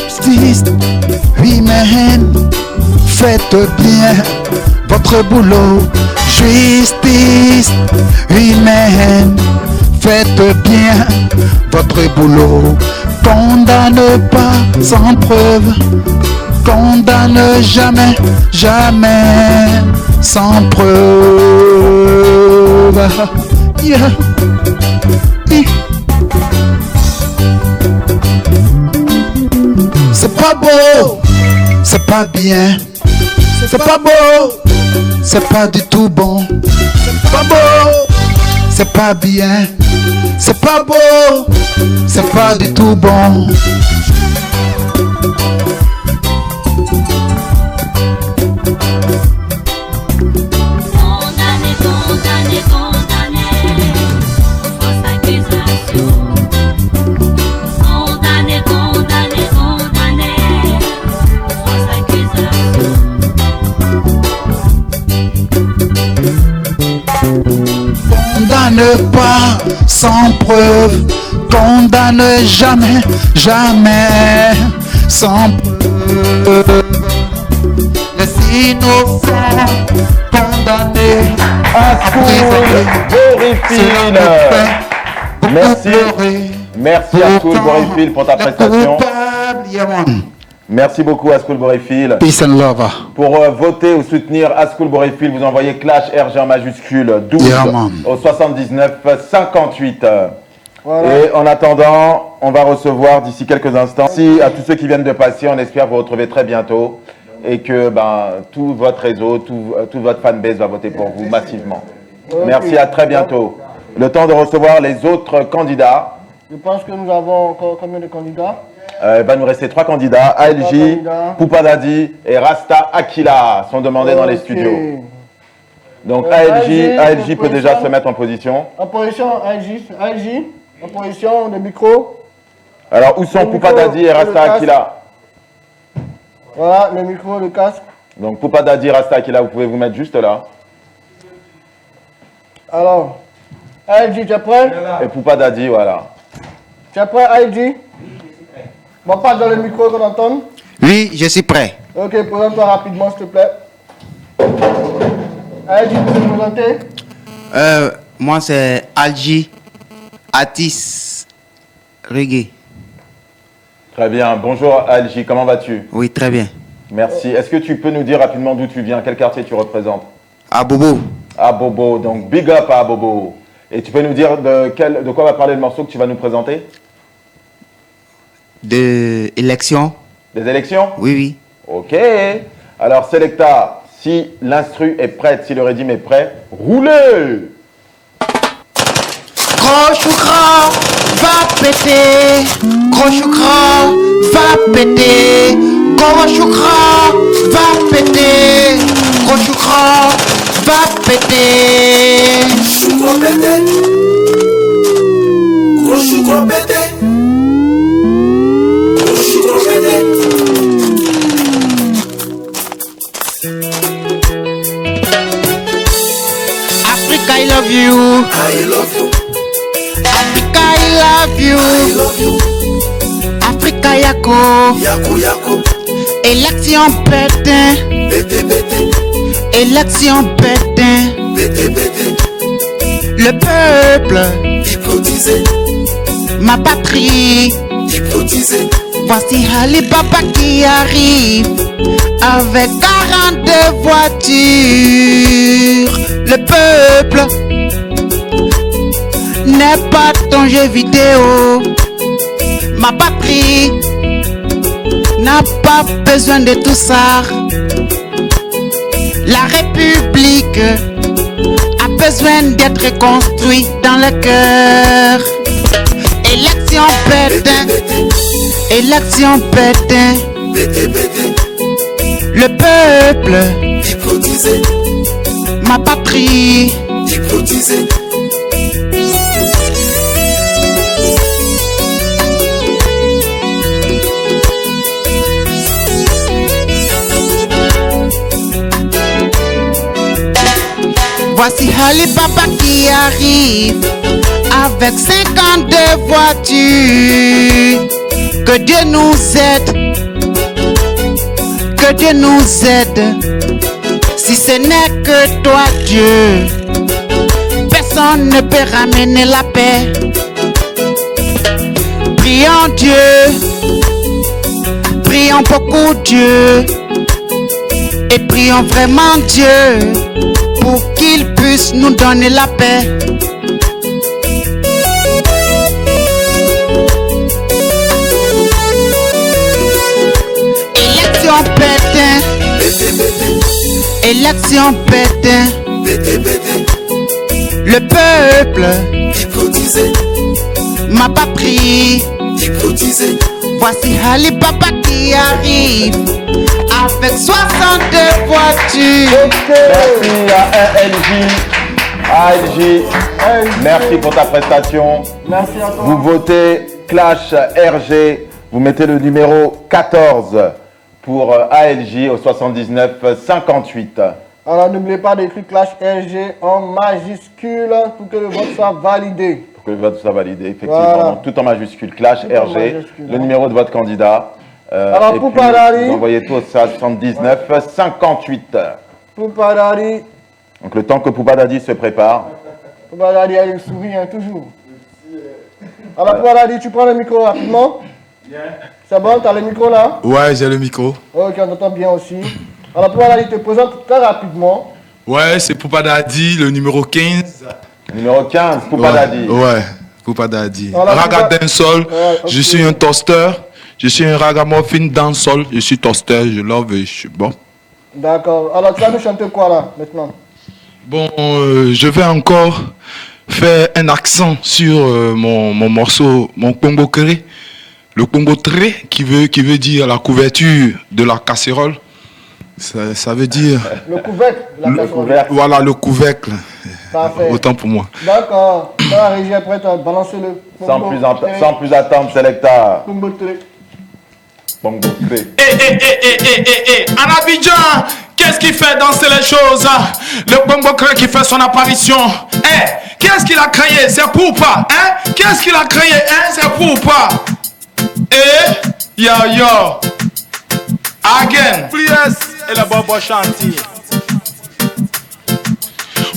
Justice, oui, man. Faites bien votre boulot. Justice, oui, man. Faites bien votre boulot. Condamne pas sans preuve. Condamne jamais, jamais sans preuve. Yeah. C'est pas beau, c'est pas bien, c'est pas beau, c'est pas du tout bon. C'est pas beau, c'est pas bien, c'est pas beau, c'est pas du tout bon. Condamne pas sans preuve, condamne jamais, jamais sans preuve. Les innocents condamnés à Borifil. Merci à School Borifil pour ta prestation. Merci beaucoup à School Borifil. Peace and love. Pour voter ou soutenir School Borifil, vous envoyez Clash RG en majuscule 12 au 79 58. Voilà. Et en attendant, on va recevoir d'ici quelques instants. Merci à tous ceux qui viennent de passer. On espère vous retrouver très bientôt et que tout votre réseau, tout votre fanbase va voter pour vous massivement. Okay. Merci, à très bientôt. Le temps de recevoir les autres candidats. Je pense que nous avons encore combien de candidats? Il va nous rester 3 candidats. ALJ, Poupa Daddy et Rasta Akila sont demandés dans les studios. Donc ALJ peut déjà se mettre en position. En position, ALJ, en position de micro. Alors où sont Poupa Daddy et Rasta Akila? Voilà, le micro, le casque. Donc Poupa Daddy, Rasta Akila, vous pouvez vous mettre juste là. Alors, ALJ, tu es prêt? Et Poupa Daddy, voilà. Tu es prêt, ALJ? Bon, pas dans le micro qu'on entende. Oui, je suis prêt. Ok, présente-toi rapidement, s'il te plaît. ALJ, tu peux te présenter? Moi, c'est Alji Atis Reggae. Très bien. Bonjour ALJ, comment vas-tu? Oui, très bien. Merci. Est-ce que tu peux nous dire rapidement d'où tu viens, quel quartier tu représentes? À Bobo. À Bobo, donc big up à Bobo. Et tu peux nous dire de quoi va parler le morceau que tu vas nous présenter? Des élections. Des élections? Oui, oui. Ok. Alors, Selecta, si l'instru est prête, si le rythme est prêt, roulez! Gros choukra va péter. Gros choukra va péter. Gros choukra va péter. Gros choukra va péter. Choukra péter. Gros choukra péter. Africa, I love you. I love you. Africa, I love you. I love you. Africa, yako. Yako, yako. Élection pétain. Pété, pété. Élection pétain. Pété, pété. Le peuple. Hypnotisé. Ma patrie. Hypnotisé. Voici Ali Baba qui arrive avec 42 voitures. Le peuple n'est pas ton jeu vidéo. Ma patrie n'a pas besoin de tout ça. La République a besoin d'être construite dans le cœur. Élection Pétain, élection Pétain. Le peuple hypnotisé, ma patrie hypnotisée. Voici Ali Baba qui arrive avec 52 voitures. Que Dieu nous aide, que Dieu nous aide. Si ce n'est que toi Dieu, personne ne peut ramener la paix. Prions Dieu, prions beaucoup Dieu, et prions vraiment Dieu pour qu'il puisse nous donner la paix. Élection Pétain, élection Pétain. Le peuple hypnotisé, ma patrie hypnotisée. Voici Ali Baba qui arrive avec 62 voitures. Merci à ALJ. Merci pour ta prestation. Merci à toi. Vous votez Clash RG. Vous mettez le numéro 14 pour ALJ au 79 58. Alors n'oubliez pas d'écrire Clash RG en majuscule pour que le vote soit validé. Pour que le vote soit validé, effectivement. Voilà. Donc, tout en majuscule. Clash Tout en RG, majuscule, le hein. numéro de votre candidat. Alors, et pour puis, Padari. vous envoyez tout au 79 58. Poupadari, Donc le temps que Poupadadi se prépare. Poupadari a le sourire toujours. Alors Poupadari, tu prends le micro rapidement. C'est bon, tu as le micro là? Ouais, j'ai le micro. Ok, on t'entend bien aussi. Alors Poupadari, te présente très rapidement. Ouais, c'est Poupadadi, le numéro 15. Numéro 15, Poupadadi. Ouais, Poupadadi. Voilà, Raga Poupa- dancehall, Ouais, ok. je suis un toaster. Je suis un ragamuffin dancehall, je suis toaster, je love et je suis bon. D'accord. Alors tu vas nous chanter quoi là maintenant? Bon, je vais encore faire un accent sur mon morceau, mon Congo Cré. Le Congo Tré qui veut dire la couverture de la casserole. Ça veut dire... Le couvercle de la casserole. Voilà, le couvercle. Parfait. Autant pour moi. D'accord. La régie est prête à balancer le Sans plus attendre, Selecta. Congo Tré. Bongo Cré. En Abidjan, qu'est-ce qui fait danser les choses? Le Bongo Cré qui fait son apparition. Qu'est-ce qu'il a créé? C'est Poupa, hein? Qu'est-ce qu'il a créé, hein? C'est Poupa. Yo. Again. Plies et le Bobo Chantier.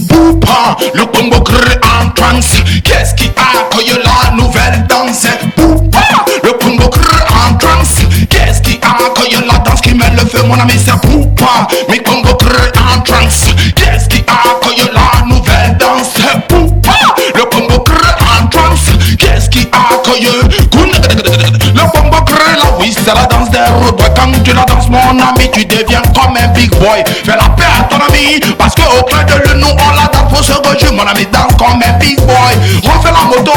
Poupa, le Congo crée en trance. Qu'est-ce qui accueille la nouvelle danse? Poupa, le Congo crée en trance. Qu'est-ce qui accueille la danse qui met le feu, mon ami? C'est Poupa, mais Congo crée en trance. Qu'est-ce qui accueille la nouvelle danse? Poupa, le Congo crée en trance. Qu'est-ce qui accueille? Le Congo crée la oui, c'est la danse des routes. Quand tu la danses, mon ami, tu deviens comme un big boy. Fais la paix à ton ami, parce qu'au clair de lune, nous on la danse pour se rejoindre. Mon ami danse comme un big boy. Refais la moto,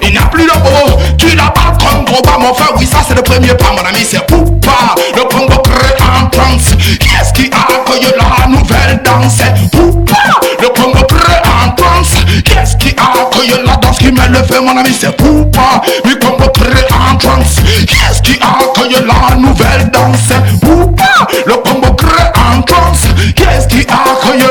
il n'y a plus de beau. Tu la parles comme gros bas, mon frère. Oui, ça c'est le premier pas, mon ami, c'est Poupa. Le Congo crée en trance. Qu'est-ce qui accueille la nouvelle danse? Poupa, le Congo crée en trance. Qu'est-ce qui accueille la danse qui met le feu, mon ami? C'est Poupa. Le Congo crée en trance. Qu'est-ce qui accueille la nouvelle danse? Poupa, le Congo crée en trance. Qu'est-ce qui accueille?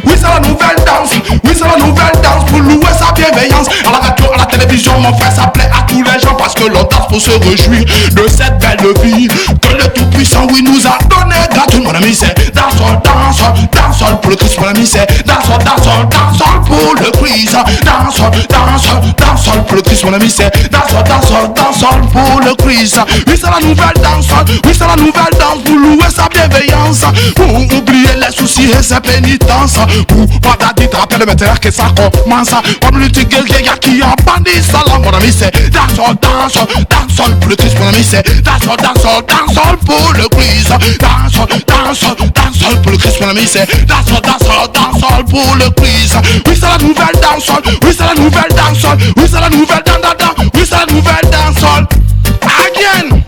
Oui, c'est la nouvelle danse. Oui, c'est la nouvelle danse pour louer sa bienveillance. À la radio, à la télévision, mon frère, ça plaît à tous les gens parce que l'on danse pour se réjouir de cette belle vie que le Tout-Puissant, oui, nous a donné gratuit. Mon ami, c'est dansol pour le Christ. Mon ami, c'est dansol pour le Christ. Dansol pour le Christ. Mon ami, c'est dansol pour le Christ. Oui, c'est la nouvelle danse. Oui, c'est la nouvelle danse pour louer sa bienveillance. Pour oublier les soucis initier ses pénitences. Poupa Daddy te rappelle maintenant que ça commence. Comme le tigre qui a bandit salam, mon ami, c'est dansol pour le Christ, mon ami, c'est dansol pour le Christ. Dansol pour le Christ, mon ami, c'est dansol pour le Christ. Oui, c'est la nouvelle dansol, oui, c'est la nouvelle dansol, oui, c'est la nouvelle dandada, oui, c'est la nouvelle dansol. Again.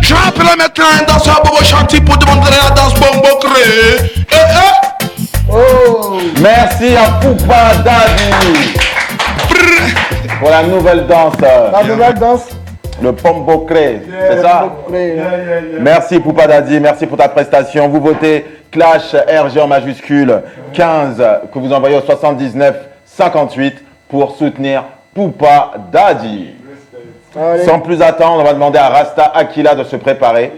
Je rappelle maintenant un danseur Bobo Chanty pour demander la danse Bombo Cré. Merci à Poupa Daddy pour la nouvelle danse. La nouvelle danse. Le Pombo Cré, c'est ça? Merci Poupa Daddy, merci pour ta prestation. Vous votez Clash RG en majuscule 15 que vous envoyez au 79 58 pour soutenir Poupa Daddy. Allez. Sans plus attendre, on va demander à Rasta Akila de se préparer.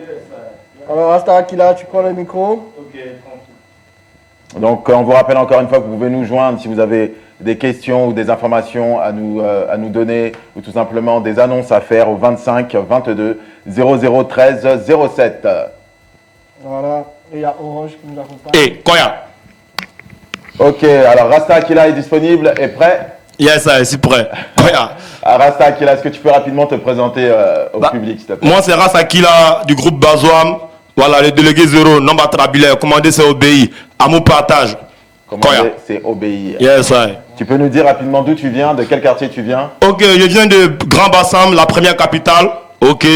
Alors Rasta Akila, tu prends le micro. Donc on vous rappelle encore une fois que vous pouvez nous joindre si vous avez des questions ou des informations à nous donner ou tout simplement des annonces à faire au 25 22 0013 07. Voilà, et il y a Orange qui nous accompagne. Et Koya. Ok, alors Rasta Akila est disponible et prêt? Yes, je suis prêt. Koya. Rasta Akila, est-ce que tu peux rapidement te présenter au public, s'il te plaît? Moi, c'est Rasta Akila du groupe Bazouam. Voilà, le délégué 0, nombre trabilaire. Commander, c'est obéir. Amour, partage. Commander, c'est obéir. Yes, I. Tu peux nous dire rapidement d'où tu viens, de quel quartier tu viens? Ok, je viens de Grand Bassam, la première capitale. Ok,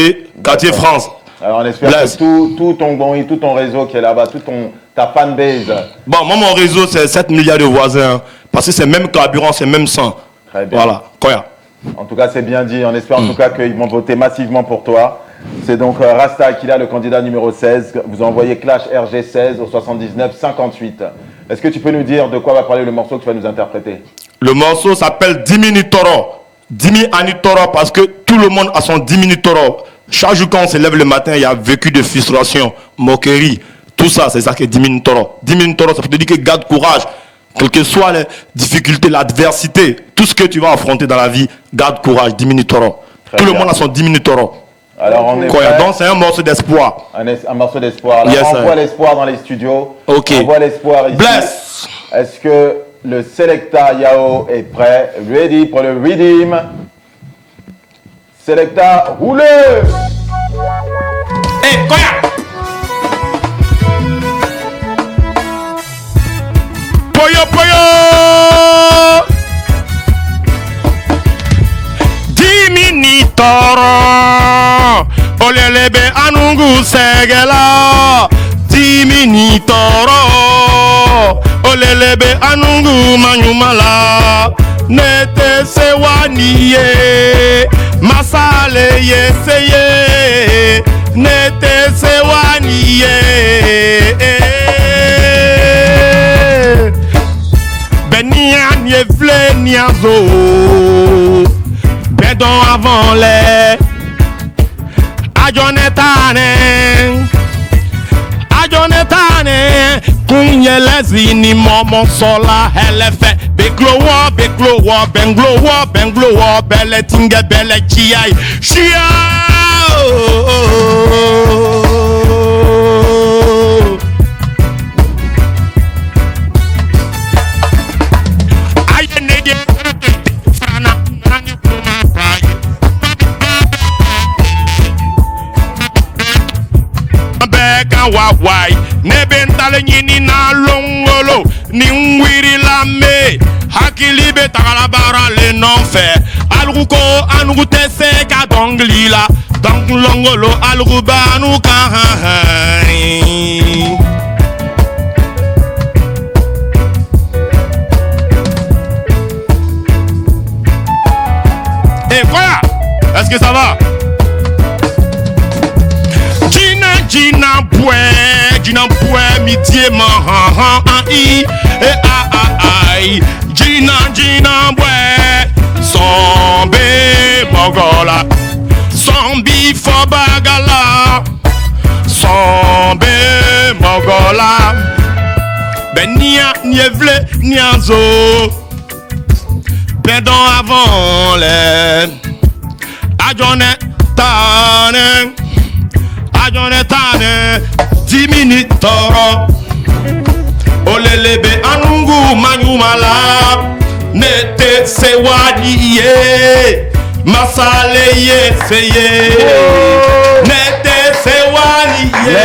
quartier France. Alors on espère que tout ton réseau qui est là-bas, ta fanbase. Bon, moi, mon réseau, c'est 7 milliards de voisins. Parce que c'est même carburant, c'est même sang. Très bien. Voilà, Koya. En tout cas, c'est bien dit. On espère en tout cas qu'ils vont voter massivement pour toi. C'est donc Rasta Akila, le candidat numéro 16. Vous envoyez Clash RG 16 au 79 58. Est-ce que tu peux nous dire de quoi va parler le morceau que tu vas nous interpréter? Le morceau s'appelle 10 minutes toro. 10 minutes toro parce que tout le monde a son 10 minutes toro. Chaque jour quand on se lève le matin, il y a vécu de frustration, moquerie. Tout ça, c'est ça que 10 minutes toro. 10 minutes toro, ça peut te dire que garde courage. Quelles que soient les difficultés, l'adversité, tout ce que tu vas affronter dans la vie, garde courage, 10 minutes toro. Tout le monde a son 10 minutes toro. Alors on est donc c'est un morceau d'espoir. Un morceau d'espoir. Alors Yes, on voit l'espoir dans les studios. Ok. On voit l'espoir ici. Bless. Est-ce que le Selecta Yao est prêt? Ready pour le Redeem? Selecta, roulez! Hey, Koya! Poyo, poyo! 10 minutes toro, olelebe anungu segela. 10 minutes toro, olelebe anungu manyumala. Nete sewaniye, masale yeseye. Nete sewaniye. Benian ye vle niazo. Bedon avant les Ajonetane Kunye lezini momo sola helefe Beglowo, beglowo, benglowo, benglowo Bele tinge, bele chiai Shia Wawai nebentale nyini na longolo ni ngwiri lame hakili betala bara le nonfe alruko anu tese ka donglila donc longolo alrubanu ka Eh quoi? Est-ce que ça va? Gina boué mitié man i ai Gina boué sombe mogola sombi fobagala sombe mogola benia nievle niazo pendant avant les adjoné tane 10 minutes toro Olelebe anungu manyumala nete sewadiye masaleye seye nete sewadiye.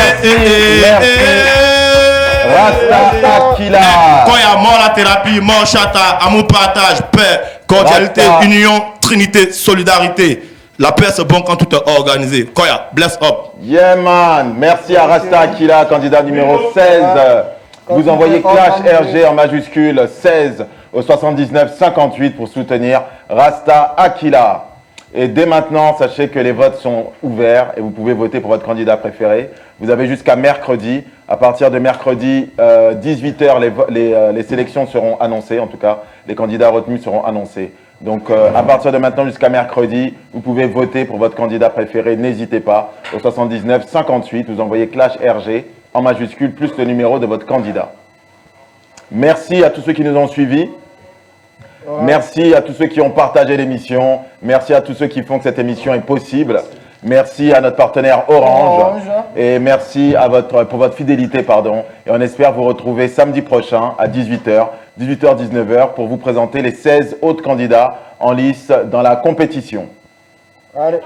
Rasta Akila. Quand il y a mort la thérapie, mort chata, amour partage, paix, cordialité, Rasta. union, trinité, solidarité. La paix c'est bon quand tout est organisé. Koya, bless up. Yeah man, merci à Rasta Akila, candidat numéro 16. Vous envoyez Clash RG en majuscule 16 au 79 58 pour soutenir Rasta Akila. Et dès maintenant, sachez que les votes sont ouverts et vous pouvez voter pour votre candidat préféré. Vous avez jusqu'à mercredi. À partir de mercredi 18h, les sélections seront annoncées. En tout cas, les candidats retenus seront annoncés. Donc à partir de maintenant jusqu'à mercredi, vous pouvez voter pour votre candidat préféré. N'hésitez pas. Au 79 58, vous envoyez Clash RG en majuscule plus le numéro de votre candidat. Merci à tous ceux qui nous ont suivis. Merci à tous ceux qui ont partagé l'émission. Merci à tous ceux qui font que cette émission est possible. Merci à notre partenaire Orange. Et merci pour votre fidélité. Et on espère vous retrouver samedi prochain à 18h, 19h pour vous présenter les 16 autres candidats en lice dans la compétition. Allez.